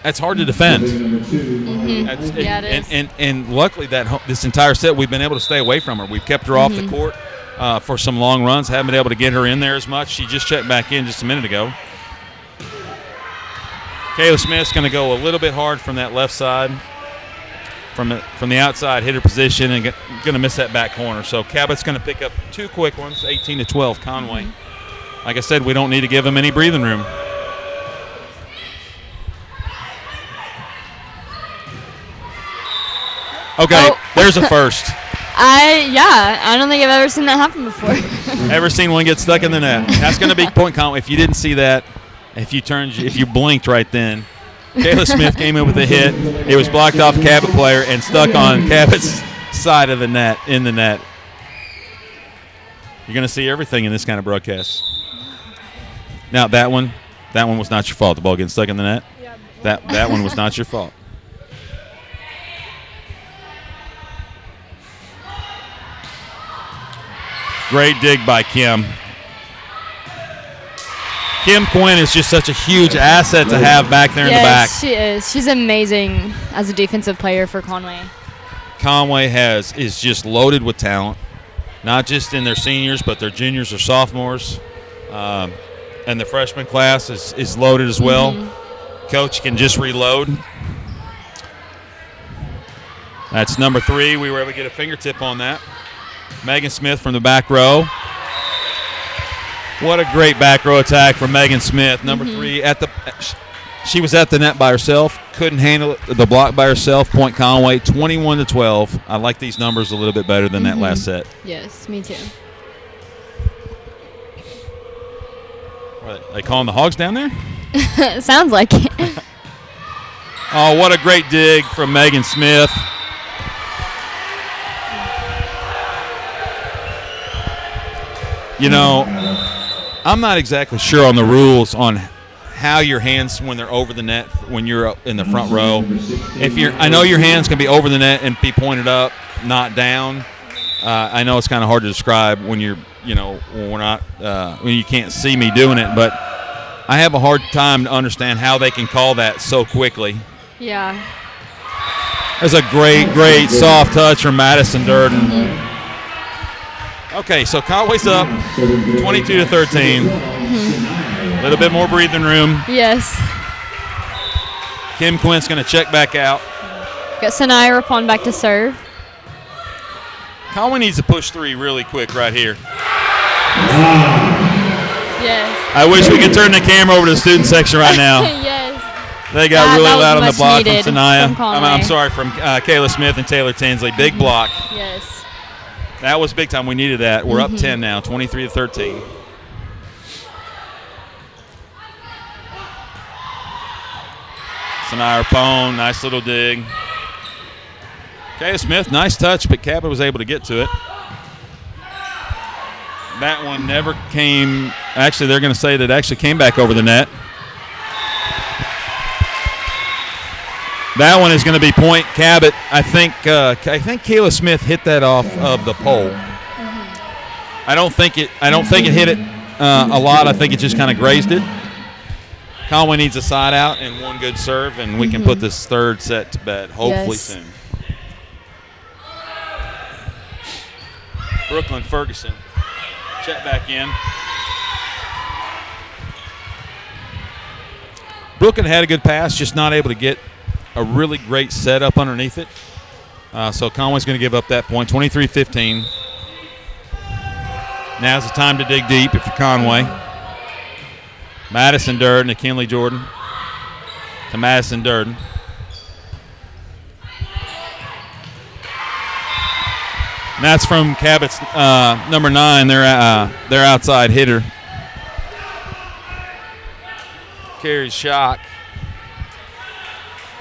That's hard to defend. Yeah, it is. And luckily this entire set we've been able to stay away from her. We've kept her off the court for some long runs. Haven't been able to get her in there as much. She just checked back in just a minute ago. Kayla Smith's going to go a little bit hard from that left side. From the outside, hit her position and going to miss that back corner. So Cabot's going to pick up 2 quick ones, 18-12 Conway. Like I said, we don't need to give them any breathing room. Okay, there's a first. I don't think I've ever seen that happen before. Ever seen one get stuck in the net? That's going to be point Conway. If you didn't see that, if you blinked right then, Kayla Smith came in with a hit. It was blocked off a Cabot player and stuck on Cabot's side of the net, in the net. You're going to see everything in this kind of broadcast. Now, that one was not your fault, the ball getting stuck in the net. That one was not your fault. Great dig by Kim. Kim Quinn is just such a huge asset to have back there in the back. Yes, she is. She's amazing as a defensive player for Conway. Conway is just loaded with talent, not just in their seniors, but their juniors or sophomores. And the freshman class is loaded as well. Coach can just reload. That's number 3. We were able to get a fingertip on that. Megan Smith from the back row. What a great back row attack from Megan Smith. Number 3 she was at the net by herself. Couldn't handle the block by herself. Point Conway, 21-12. I like these numbers a little bit better than that last set. Yes, me too. Are they calling the Hogs down there? Sounds like it. Oh, what a great dig from Megan Smith. You know, I'm not exactly sure on the rules on how your hands when they're over the net when you're up in the front row. I know your hands can be over the net and be pointed up, not down. I know it's kind of hard to describe when when you can't see me doing it, but I have a hard time to understand how they can call that so quickly. Yeah. There's a great soft touch from Madison Durden. Okay, so Conway's up 22-13. A little bit more breathing room. Yes. Kim Quint's going to check back out. Got Sanaya Rapon back to serve. Conway needs to push 3 really quick right here. Yes. I wish we could turn the camera over to the student section right now. Yes. They got really loud on the block from Sanaya. I'm sorry, from Kayla Smith and Taylor Tinsley. Big block. Yes. That was big time. We needed that. We're up 10 now, 23-13. Sanaya Rapone, nice little dig. Kayla Smith, nice touch, but Cabot was able to get to it. That one never came. Actually, they're going to say that it actually came back over the net. That one is going to be point Cabot. I think Kayla Smith hit that off of the pole. I don't think it hit it a lot. I think it just kind of grazed it. Conway needs a side out and one good serve, and we can put this third set to bed hopefully soon. Brooklyn Ferguson check back in. Brooklyn had a good pass, just not able to get a really great setup underneath it. So Conway's going to give up that point, 23-15. Now's the time to dig deep if you're Conway. Madison Durden to Kinley Jordan. To Madison Durden. And that's from Cabot's number 9, their outside hitter. Carries shock.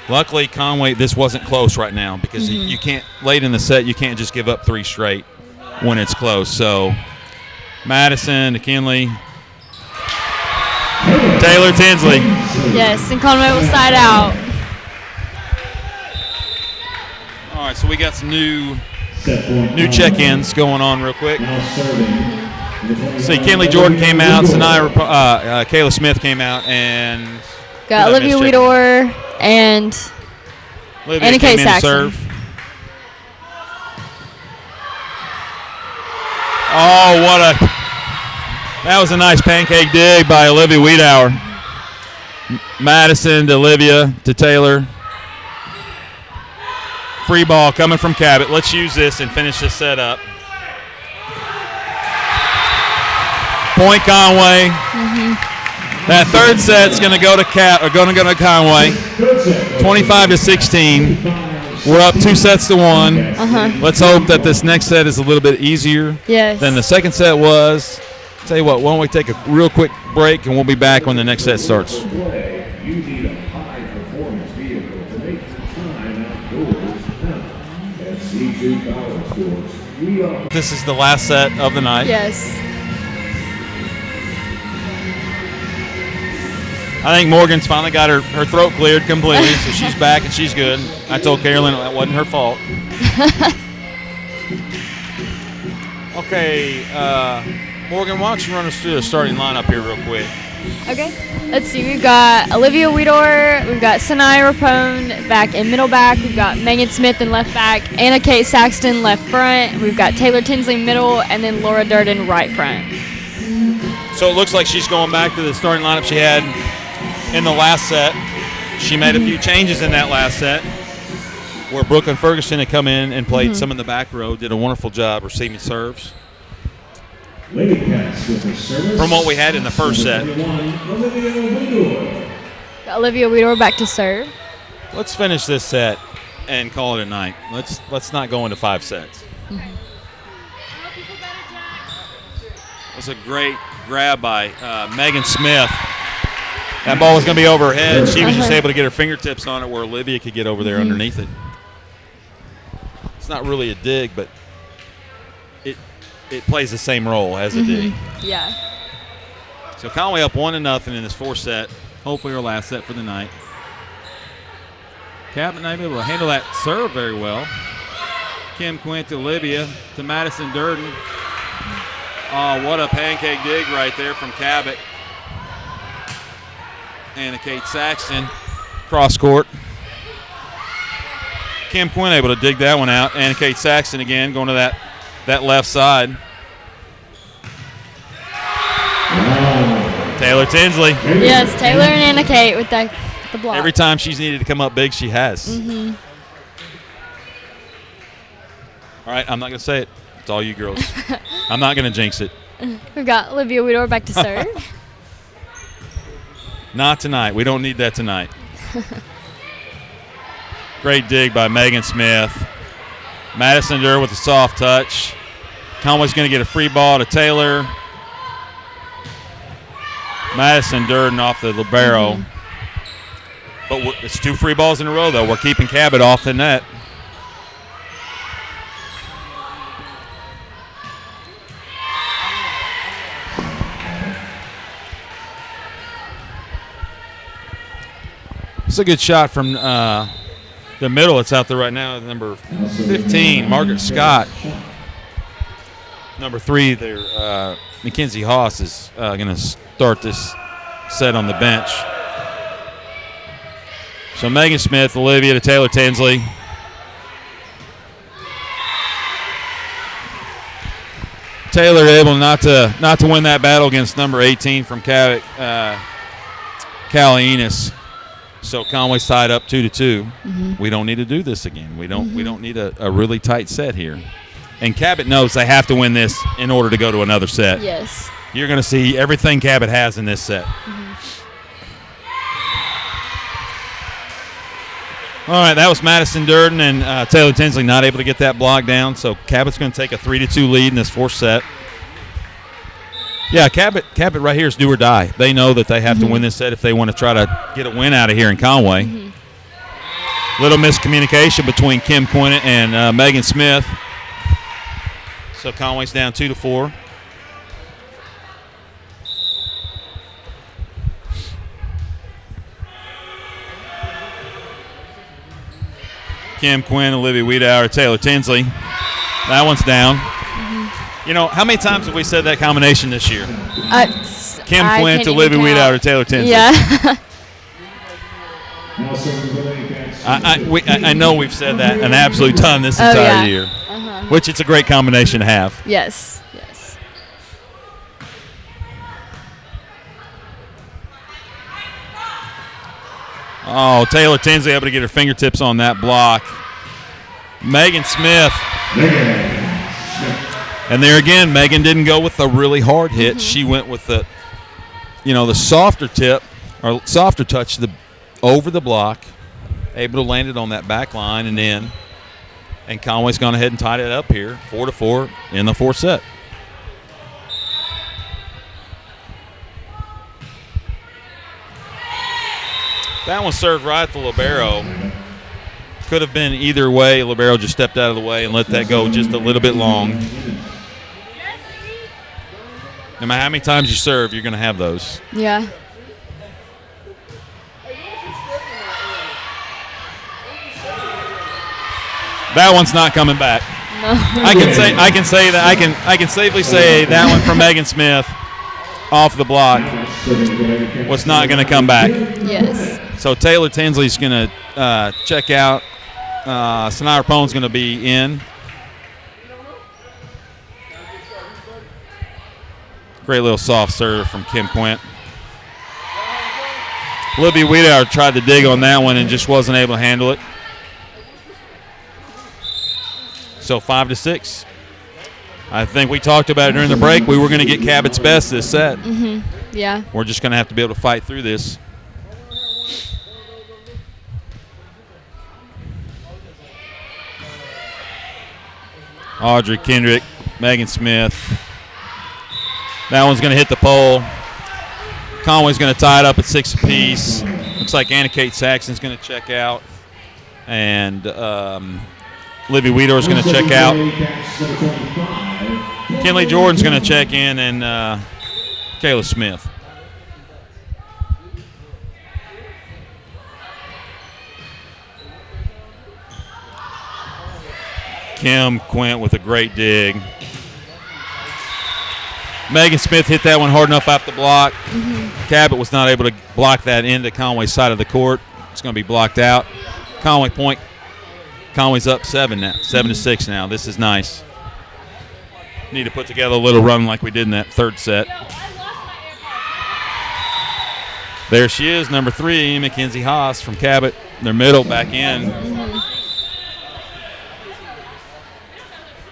Luckily, Conway, this wasn't close right now because you can't, late in the set, you can't just give up 3 straight when it's close. So, Madison to Kinley. Taylor Tinsley. Yes, and Conway will side out. All right, so we got some new check-ins going on real quick. See, Kinley Jordan came out, Kayla Smith came out, and got Olivia Weedor and Anna Kay Saxon. Serve. Oh, that was a nice pancake dig by Olivia Wiedauer. Madison to Olivia to Taylor. Free ball coming from Cabot. Let's use this and finish this set up. Point Conway. That third set's going to go to Conway. 25-16. We're up 2 sets to 1. Let's hope that this next set is a little bit easier than the second set was. Tell you what, why don't we take a real quick break and we'll be back when the next set starts. You need a high-performance vehicle to make time outdoors count. At C2 Power Sports, this is the last set of the night. Yes. I think Morgan's finally got her throat cleared completely, so she's back and she's good. I told Carolyn that wasn't her fault. Okay, Morgan, why don't you run us through the starting lineup here real quick? Okay. Let's see. We've got Olivia Weedor. We've got Sanaya Rapone back in middle back. We've got Megan Smith in left back. Anna Kate Saxton left front. We've got Taylor Tinsley middle, and then Laura Durden right front. So it looks like she's going back to the starting lineup she had in the last set. She made a few changes in that last set where Brooklyn Ferguson had come in and played some in the back row, did a wonderful job receiving serves. From what we had in the first set. Olivia Weedor back to serve. Let's finish this set and call it a night. Let's not go into 5 sets. That's a great grab by Megan Smith. That ball was going to be over her head. She was just able to get her fingertips on it where Olivia could get over there underneath it. It's not really a dig, but it plays the same role as a dig. Yeah. So Conway up 1-0 in this 4th set. Hopefully our last set for the night. Cabot not able to handle that serve very well. Kim Quint to Olivia to Madison Durden. Oh, what a pancake dig right there from Cabot. Anna Kate Saxton, cross court. Kim Quinn able to dig that one out. Anna Kate Saxton again going to that left side. Taylor Tinsley. Yes, Taylor and Anna Kate with the block. Every time she's needed to come up big, she has. All right, I'm not going to say it. It's all you girls. I'm not going to jinx it. We've got Olivia Weedor back to serve. Not tonight. We don't need that tonight. Great dig by Megan Smith. Madison Durr with a soft touch. Conway's going to get a free ball to Taylor. Madison Durden off the libero. But it's 2 free balls in a row, though. We're keeping Cabot off the net. It's a good shot from The middle, it's out there right now, number 15, Margaret Scott. Number 3 there, Mackenzie Haas is going to start this set on the bench. So Megan Smith, Olivia to Taylor Tinsley. Taylor able not to win that battle against number 18 from Cabot, Callie Enos. So Conway's tied up 2-2. We don't need to do this again. We don't need a really tight set here. And Cabot knows they have to win this in order to go to another set. Yes. You're going to see everything Cabot has in this set. All right, that was Madison Durden and Taylor Tinsley not able to get that block down. So Cabot's going to take a 3-2 lead in this fourth set. Yeah, Cabot right here is do or die. They know that they have to win this set if they want to try to get a win out of here in Conway. Little miscommunication between Kim Quinnett and Megan Smith. So Conway's down 2-4. Kim Quinn, Olivia Wiedauer, Taylor Tinsley. That one's down. You know, how many times have we said that combination this year? Kim Quinn to Olivia Wiedauer to Taylor Tinsley. Yeah. I know we've said that an absolute ton this entire year, which it's a great combination to have. Yes. Oh, Taylor Tinsley able to get her fingertips on that block. Megan Smith. And there again, Megan didn't go with the really hard hit. She went with the softer tip or softer touch over the block, able to land it on that back line and in. And Conway's gone ahead and tied it up here, 4-4 in the fourth set. That one served right at the libero. Could have been either way. Libero just stepped out of the way and let that go just a little bit long. No matter how many times you serve, you're going to have those. Yeah. That one's not coming back. No. I can safely say that one from Megan Smith off the block was not going to come back. Yes. So Taylor Tinsley's going to check out. Sanaya Rapone's going to be in. Great little soft serve from Kim Quint. Olivia Wiedauer tried to dig on that one and just wasn't able to handle it. So 5-6. I think we talked about it during the break. We were going to get Cabot's best this set. Yeah. We're just going to have to be able to fight through this. Audrey Kendrick, Megan Smith. That one's going to hit the pole. Conway's going to tie it up at 6 apiece. Looks like Anna Kate Saxon's going to check out. And Olivia Wiedauer's going to check out. Kinley Jordan's going to check in, and Kayla Smith. Kim Quint with a great dig. Megan Smith hit that one hard enough off the block. Cabot was not able to block that into Conway's side of the court. It's going to be blocked out. Conway point. Conway's up 7-6 now. This is nice. Need to put together a little run like we did in that third set. There she is, number 3, Mackenzie Haas from Cabot. Their middle back in.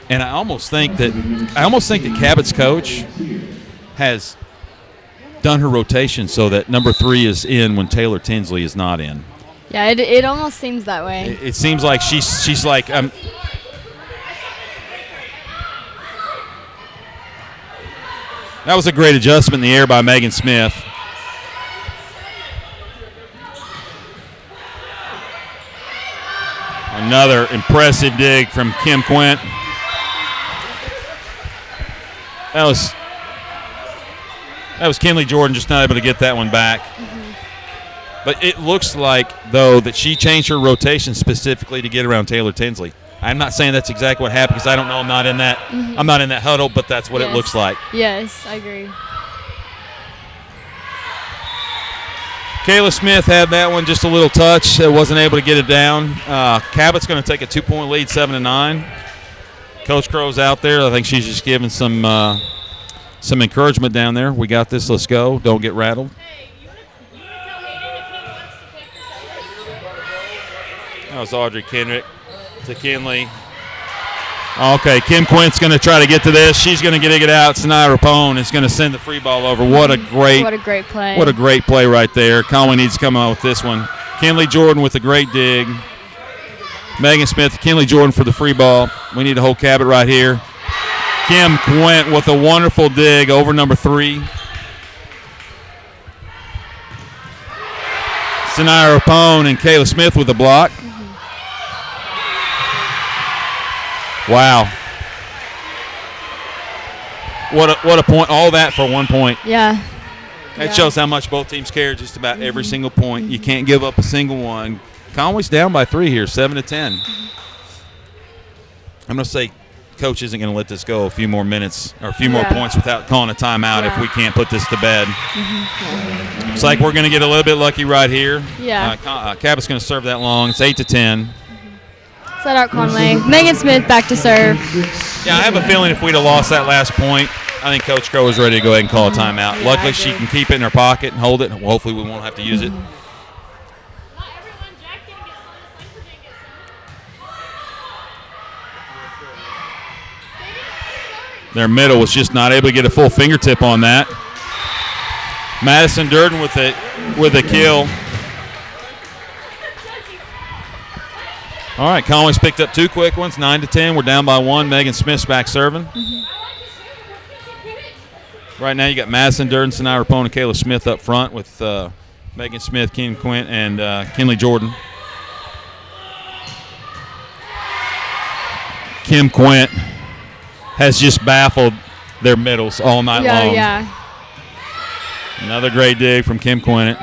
And I almost think that Cabot's coach has done her rotation so that number 3 is in when Taylor Tinsley is not in. Yeah, it almost seems that way. It seems like she's like that was a great adjustment in the air by Megan Smith. Another impressive dig from Kim Quint. That was Kinley Jordan just not able to get that one back. But it looks like, though, that she changed her rotation specifically to get around Taylor Tinsley. I'm not saying that's exactly what happened because I don't know. I'm not in that. I'm not in that huddle, but that's what it looks like. Yes, I agree. Kayla Smith had that one just a little touch. Wasn't able to get it down. Cabot's going to take a 2-point lead, 7-9. Coach Crow's out there. I think she's just giving some encouragement down there. We got this. Let's go. Don't get rattled. That was Audrey Kendrick to Kinley. Okay, Kim Quint's going to try to get to this. She's going to get it out. Sanaya Rapone is going to send the free ball over. What a great play. What a great play right there. Conway needs to come out with this one. Kinley Jordan with a great dig. Megan Smith, Kinley Jordan for the free ball. We need to hold Cabot right here. Kim Quint with a wonderful dig over number 3. Sanaya Rapone and Kayla Smith with the block. Wow. What a point. All that for 1 point. Yeah. That shows how much both teams care just about every single point. You can't give up a single one. Conway's down by 3 here, 7-10. I'm going to say Coach isn't going to let this go a few more minutes or a few more points without calling a timeout if we can't put this to bed. Looks like we're going to get a little bit lucky right here. Yeah. Cabot's going to serve that long. It's 8-10. Set out Conway. Megan Smith back to serve. Yeah, I have a feeling if we'd have lost that last point, I think Coach Crow is ready to go ahead and call a timeout. Luckily, she can keep it in her pocket and hold it. Hopefully, we won't have to use it. Their middle was just not able to get a full fingertip on that. Madison Durden with a kill. All right, Conway's picked up 2 quick ones, 9-10. We're down by 1. Megan Smith's back serving. Right now you got Madison Durden, Sanaya Rapone, and Kayla Smith up front with Megan Smith, Kim Quint, and Kinley Jordan. Kim Quint has just baffled their middles all night long. Yeah. Another great dig from Kim Quint.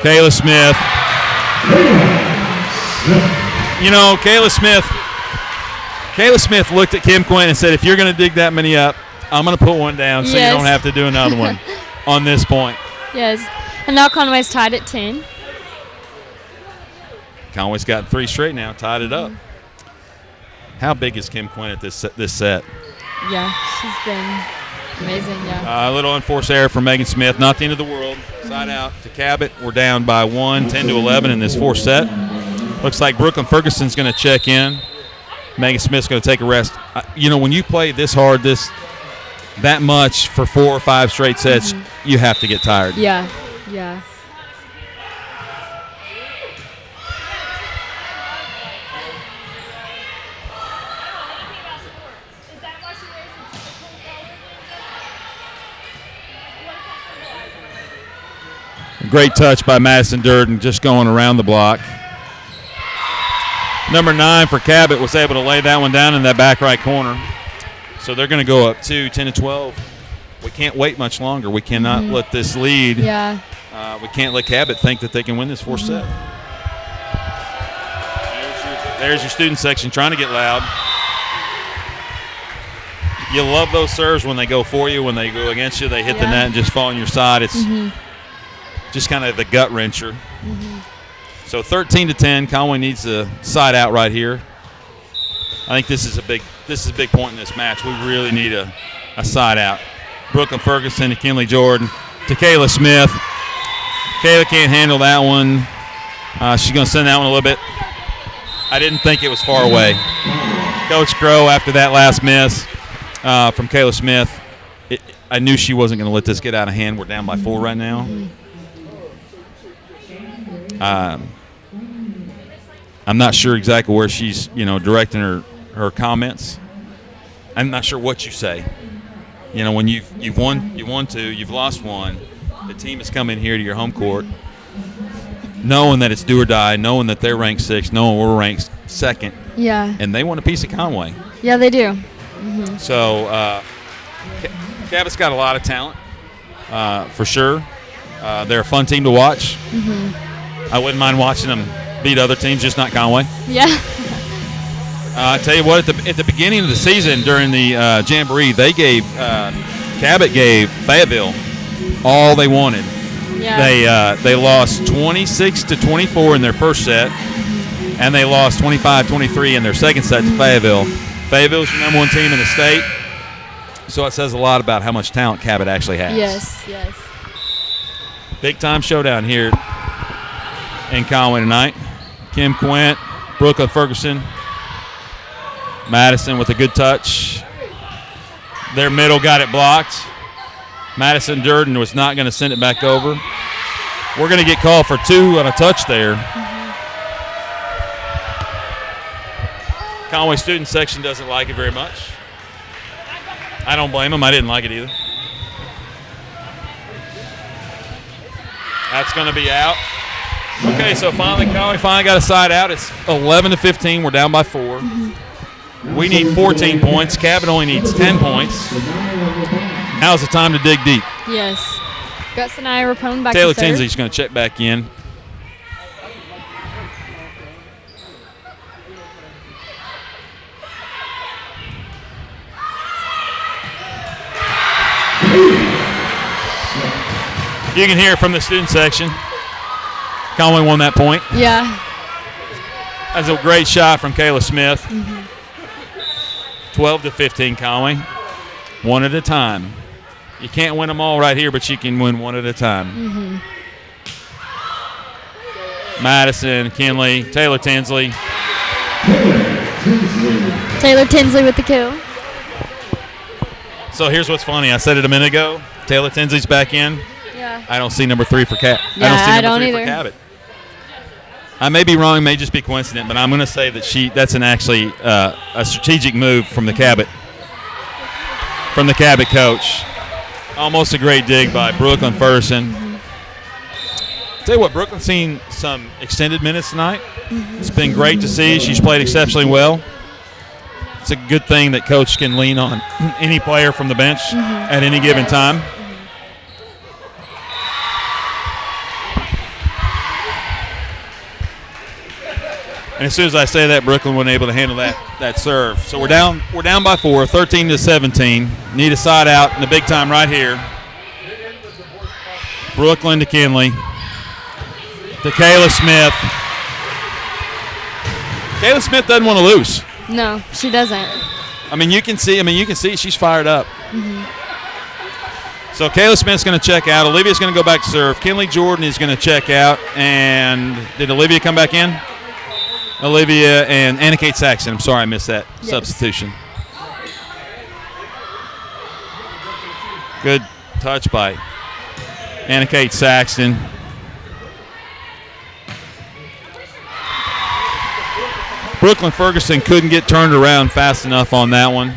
Kayla Smith. You know, Kayla Smith looked at Kim Quint and said, if you're going to dig that many up, I'm going to put one down so you don't have to do another one on this point. Yes. And now Conway's tied at 10. Conway's got 3 straight now, tied it up. How big is Kim Quint at this set? Yeah, she's been amazing, yeah. A little unforced error from Megan Smith. Not the end of the world. Side out to Cabot. We're down by 1, 10-11 in this 4th set. Looks like Brooklyn Ferguson's going to check in. Megan Smith's going to take a rest. You know, when you play this hard, that much for 4 or 5 straight sets, you have to get tired. Yeah. Great touch by Madison Durden, just going around the block. Number 9 for Cabot was able to lay that one down in that back right corner. So they're going to go up 10-12. We can't wait much longer. We cannot let this lead. Yeah. We can't let Cabot think that they can win this 4th set. There's your student section trying to get loud. You love those serves when they go for you. When they go against you, they hit the net and just fall on your side. It's just kind of the gut wrencher. So 13-10. Conway needs a side out right here. I think this is a big point in this match. We really need a side out. Brooklyn Ferguson to Kinley Jordan to Kayla Smith. Kayla can't handle that one. She's going to send that one a little bit. I didn't think it was far away. Coach Crow, after that last miss from Kayla Smith, I knew she wasn't going to let this get out of hand. We're down by 4 right now. I'm not sure exactly where she's, directing her comments. I'm not sure what you say. When you've won 2, you've lost 1. The team is coming here to your home court, knowing that it's do or die, knowing that they're ranked 6th, knowing we're ranked 2nd. Yeah. And they want a piece of Conway. Yeah, they do. So Cabot's got a lot of talent, for sure. They're a fun team to watch. Mm-hmm. I wouldn't mind watching them beat other teams, just not Conway. Yeah. I tell you what, at the beginning of the season during the Jamboree, Cabot gave Fayetteville all they wanted. Yeah. They lost 26-24 in their first set, and they lost 25-23 in their second set to Fayetteville. Fayetteville's your number one team in the state, so it says a lot about how much talent Cabot actually has. Yes. Big time showdown here in Conway tonight. Kim Quint, Brooklyn Ferguson, Madison with a good touch. Their middle got it blocked. Madison Durden was not going to send it back over. We're going to get called for 2 on a touch there. Conway student section doesn't like it very much. I don't blame them. I didn't like it either. That's going to be out. Okay, so Conway finally got a side out. It's 11-15. We're down by 4. We need 14 points. Cabot only needs 10 points. Now's the time to dig deep. Yes. Gus and I are opponent back Taylor to serve. Tinsley's going to check back in. You can hear it from the student section. Conway won that point. Yeah. That's a great shot from Kayla Smith. 12-15 Conway. One at a time. You can't win them all right here, but you can win one at a time. Madison, Kinley, Taylor Tinsley. Taylor Tinsley with the kill. So here's what's funny. I said it a minute ago. Taylor Tinsley's back in. Yeah. I don't see number 3 for Cabot. Yeah, I don't see I number 3 don't for Cabot. I may be wrong, it may just be coincident, but I'm going to say that that's actually a strategic move from the Cabot coach. Almost a great dig by Brooklyn Ferguson. Tell you what, Brooklyn's seen some extended minutes tonight. It's been great to see. She's played exceptionally well. It's a good thing that coach can lean on any player from the bench at any given time. And as soon as I say that, Brooklyn wasn't able to handle that serve. So we're down by 4, 13-17. Need a side out in the big time right here. Brooklyn to Kinley. To Kayla Smith. Kayla Smith doesn't want to lose. No, she doesn't. You can see she's fired up. So Kayla Smith's going to check out. Olivia's going to go back to serve. Kinley Jordan is going to check out. And did Olivia come back in? Olivia and Anna Kate Saxon. I'm sorry I missed that substitution. Good touch by Anna Kate Saxon. Brooklyn Ferguson couldn't get turned around fast enough on that one.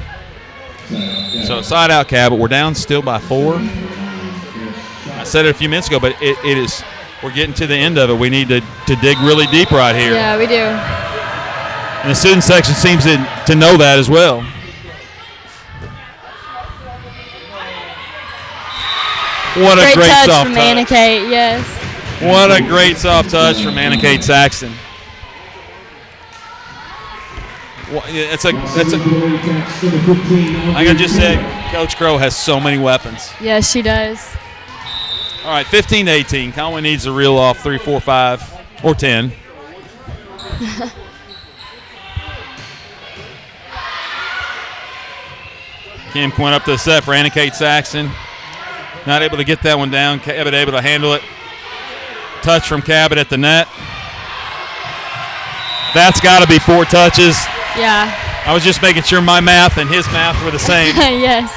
So side out Cabot. We're down still by 4. I said it a few minutes ago, but it is. We're getting to the end of it. We need to dig really deep right here. Yeah, we do. And the student section seems to know that as well. What a great touch soft from touch. Anna Kate, yes. What a great soft touch from Anna Kate Saxon. Like I just said, Coach Crow has so many weapons. Yes, she does. All right, 15-18. Conway needs to reel off 3, 4, 5, or 10. Kim Quinn up to the set for Anna Kate Saxon. Not able to get that one down. Cabot able to handle it. Touch from Cabot at the net. That's got to be 4 touches. Yeah. I was just making sure my math and his math were the same. Yes.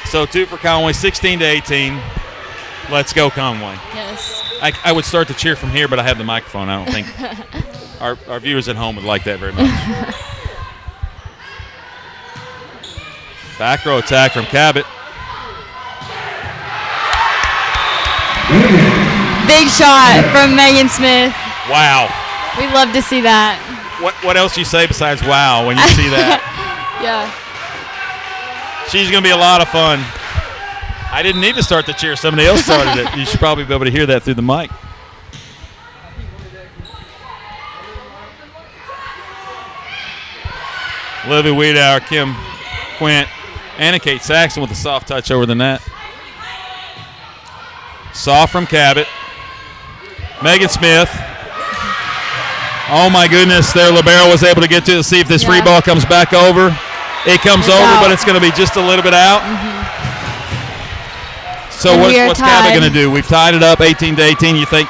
So 2 for Conway, 16-18. Let's go, Conway. Yes. I would start to cheer from here, but I have the microphone. I don't think our viewers at home would like that very much. Back row attack from Cabot. Big shot from Megan Smith. Wow. We love to see that. What else do you say besides wow when you see that? Yeah. She's going to be a lot of fun. I didn't need to start the cheer. Somebody else started it. You should probably be able to hear that through the mic. Olivia Wiedauer, Kim Quint, Anna Kate Saxton with a soft touch over the net. Soft from Cabot. Megan Smith. Oh, my goodness. Their libero was able to get to it. See if this free ball comes back over. It comes over, out. but it's going to be just a little bit out. So what's Cabot going to do? We've tied it up 18-18. You think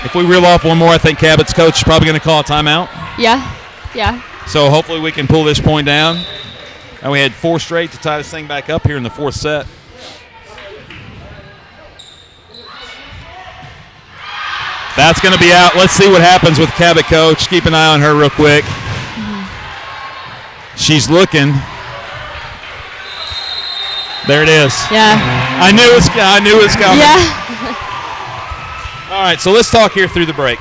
if we reel off one more, I think Cabot's coach is probably going to call a timeout? Yeah. So hopefully we can pull this point down. And we had 4 straight to tie this thing back up here in the 4th set. That's going to be out. Let's see what happens with Cabot coach. Keep an eye on her real quick. She's looking. There it is. Yeah. I knew it was coming. Yeah. All right, so let's talk here through the break.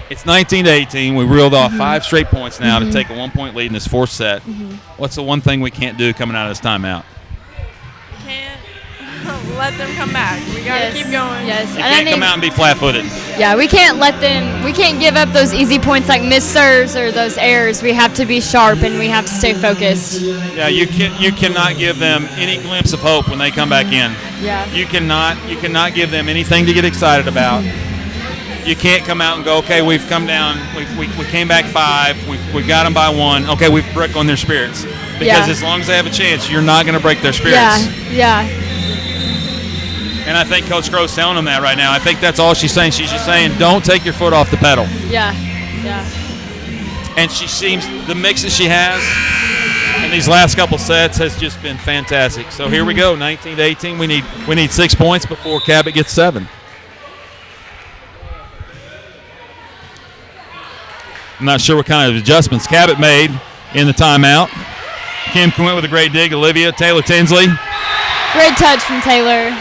It's 19-18. We reeled off 5 straight points now to take a 1-point lead in this 4th set. What's the one thing we can't do coming out of this timeout? Can't let them come back. We got to keep going. Yes. You can't come out and be flat-footed. Yeah, we can't give up those easy points like missed serves or those errors. We have to be sharp and we have to stay focused. Yeah, you cannot give them any glimpse of hope when they come back in. Yeah. You cannot give them anything to get excited about. You can't come out and go, okay, we've come down, we came back 5, we got them by 1. Okay, we've broke on their spirits. Because as long as they have a chance, you're not going to break their spirits. Yeah. And I think Coach Crow's telling them that right now. I think that's all she's saying. She's just saying, don't take your foot off the pedal. Yeah. And she seems, the mixes she has in these last couple sets has just been fantastic. So here we go, 19-18. We need 6 points before Cabot gets 7. I'm not sure what kind of adjustments Cabot made in the timeout. Kim Quint with a great dig. Olivia, Taylor Tinsley. Great touch from Taylor.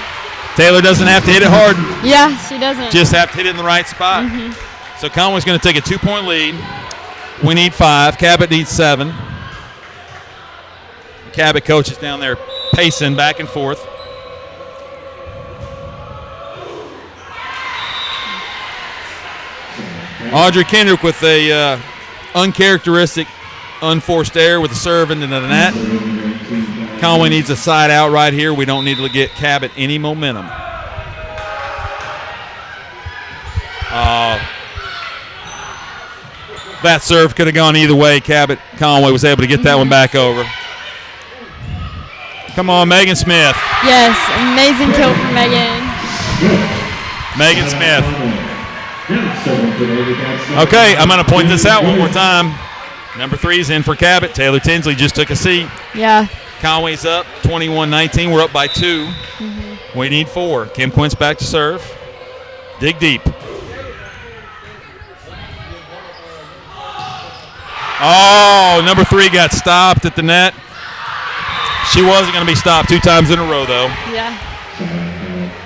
Taylor doesn't have to hit it hard. Yeah, she doesn't. Just have to hit it in the right spot. So Conway's going to take a 2-point lead. We need 5. Cabot needs 7. Cabot coach is down there pacing back and forth. Audrey Kendrick with a uncharacteristic, unforced error with the serve into the net. Conway needs a side out right here. We don't need to get Cabot any momentum. That serve could have gone either way. Conway was able to get that one back over. Come on, Megan Smith. Yes, amazing kill from Megan. Megan Smith. Okay, I'm going to point this out one more time. Number 3 is in for Cabot. Taylor Tinsley just took a seat. Yeah. Conway's up 21-19. We're up by 2. We need 4. Kim Quint's back to serve. Dig deep. Oh, number 3 got stopped at the net. She wasn't going to be stopped 2 times in a row, though. Yeah.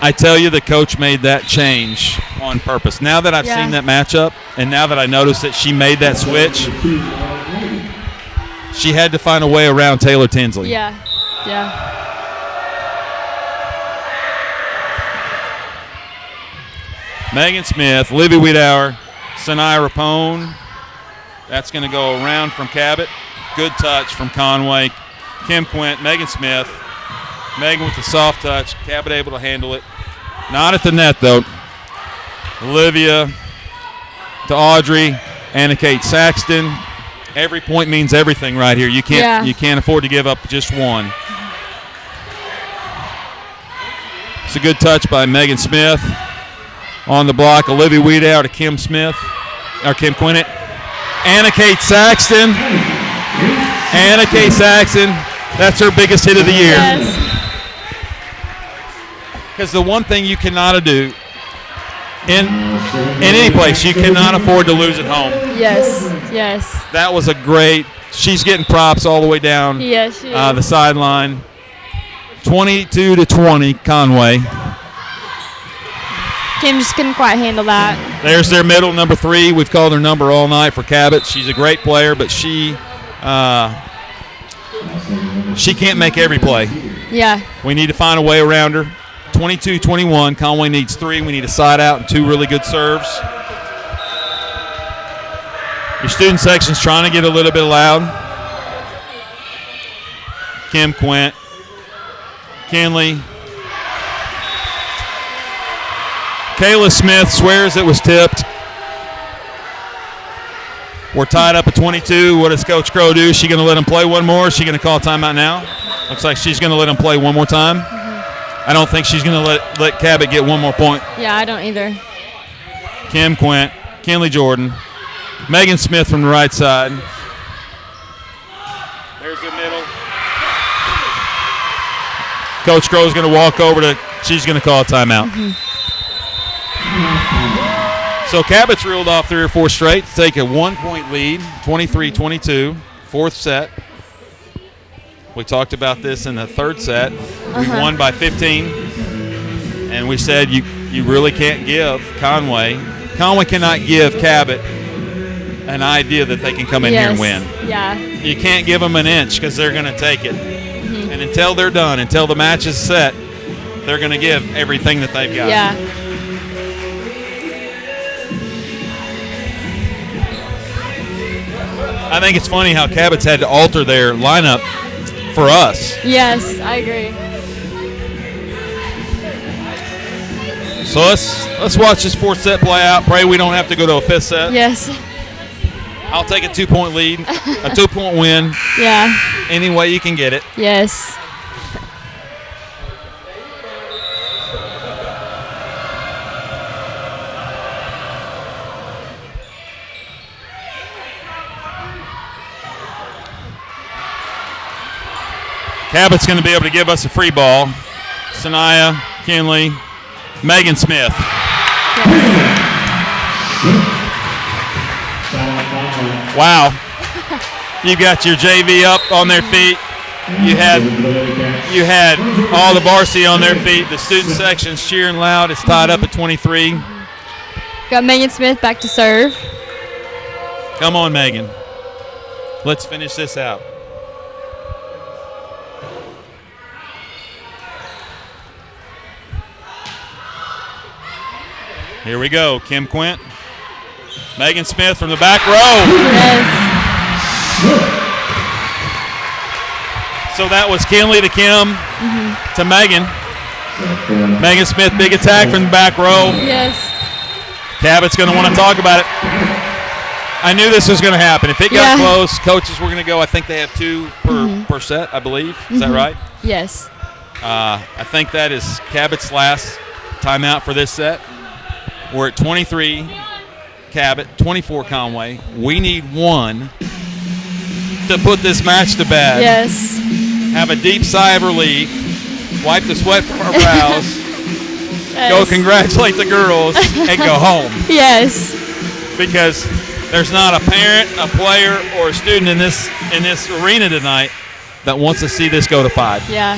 I tell you, the coach made that change on purpose. Now that I've seen that matchup, and now that I noticed that she made that switch, she had to find a way around Taylor Tinsley. Yeah. Megan Smith, Livy Wiedauer, Sanaya Rapone. That's going to go around from Cabot. Good touch from Conway. Kim Quint, Megan Smith. Megan with the soft touch. Cabot able to handle it. Not at the net, though. Olivia to Audrey. Anna Kate Saxton. Every point means everything right here. You can't afford to give up just one. It's a good touch by Megan Smith. On the block, Olivia Wiedauer to Kim Smith. Or Kim Quint. Anna Kate Saxton. Anna Kate Saxton. That's her biggest hit of the year. Because the one thing you cannot do in any place, you cannot afford to lose at home. Yes. That was a great. She's getting props all the way down the sideline. 22-20, Conway. Kim just couldn't quite handle that. There's their middle, number 3. We've called her number all night for Cabot. She's a great player, but she she can't make every play. Yeah. We need to find a way around her. 22-21. Conway needs 3. We need a side out and 2 really good serves. Your student section's trying to get a little bit loud. Kim Quint. Kinley. Kayla Smith swears it was tipped. We're tied up at 22. What does Coach Crow do? Is she going to let him play one more? Is she going to call timeout now? Looks like she's going to let him play one more time. I don't think she's going to let Cabot get one more point. Yeah, I don't either. Kim Quint, Kinley Jordan, Megan Smith from the right side. There's the middle. Coach Crow's going to walk over to, she's going to call a timeout. So Cabot's reeled off 3 or 4 straight to take a 1-point lead, 23-22, 4th set. We talked about this in the 3rd set. We won by 15, and we said you really can't give Conway. Conway cannot give Cabot an idea that they can come in here and win. Yeah. You can't give them an inch because they're going to take it. And until they're done, until the match is set, they're going to give everything that they've got. Yeah. I think it's funny how Cabot's had to alter their lineup for us. Yes, I agree. So let's watch this 4th set play out. Pray we don't have to go to a 5th set. Yes. I'll take a 2-point lead, a 2-point win. Yeah. Any way you can get it. Yes. Cabot's going to be able to give us a free ball. Sanaya, Kinley, Megan Smith. Wow. You got your JV up on their feet. You had all the varsity on their feet. The student section's cheering loud. It's tied up at 23. Got Megan Smith back to serve. Come on, Megan. Let's finish this out. Here we go. Kim Quint. Megan Smith from the back row. Yes. So that was Kinley to Kim to Megan. Megan Smith, big attack from the back row. Yes. Cabot's going to want to talk about it. I knew this was going to happen. If it got close, coaches were going to go. I think they have 2 per set, I believe. Is that right? Yes. I think that is Cabot's last timeout for this set. We're at 23 Cabot, 24 Conway. We need 1 to put this match to bed. Yes. Have a deep sigh of relief, wipe the sweat from our brows, go congratulate the girls, and go home. Yes. Because there's not a parent, a player, or a student in this arena tonight that wants to see this go to 5. Yeah.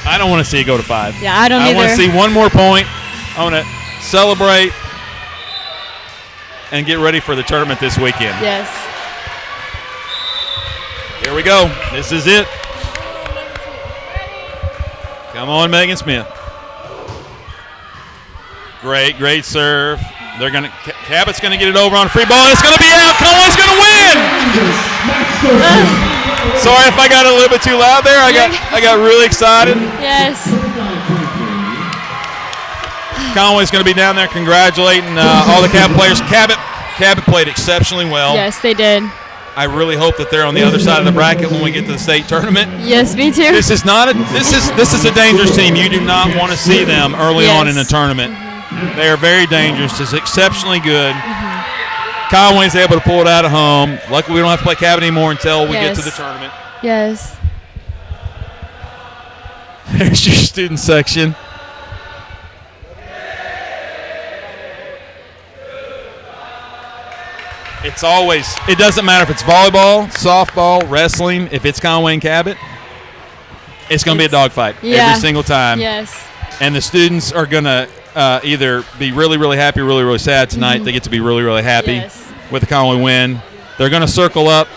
I don't want to see it go to 5. Yeah, I don't either. I want to see 1 more point. I want to celebrate and get ready for the tournament this weekend. Yes. Here we go. This is it. Come on, Megan Smith. Great serve. They're gonna. Cabot's gonna get it over on a free ball. It's gonna be out. Conway's gonna win. Sorry if I got a little bit too loud there. I got really excited. Yes. Conway's going to be down there congratulating all the Cabot players. Cabot played exceptionally well. Yes, they did. I really hope that they're on the other side of the bracket when we get to the state tournament. Yes, me too. This is a dangerous team. You do not want to see them early on in the tournament. They are very dangerous. It's exceptionally good. Conway's able to pull it out at home. Luckily, we don't have to play Cabot anymore until we get to the tournament. Yes. There's your student section. It doesn't matter if it's volleyball, softball, wrestling, if it's Conway and Cabot, it's going to be a dogfight every single time. Yes. And the students are going to either be really, really happy or really, really sad tonight. They get to be really, really happy with the Conway win. They're going to circle up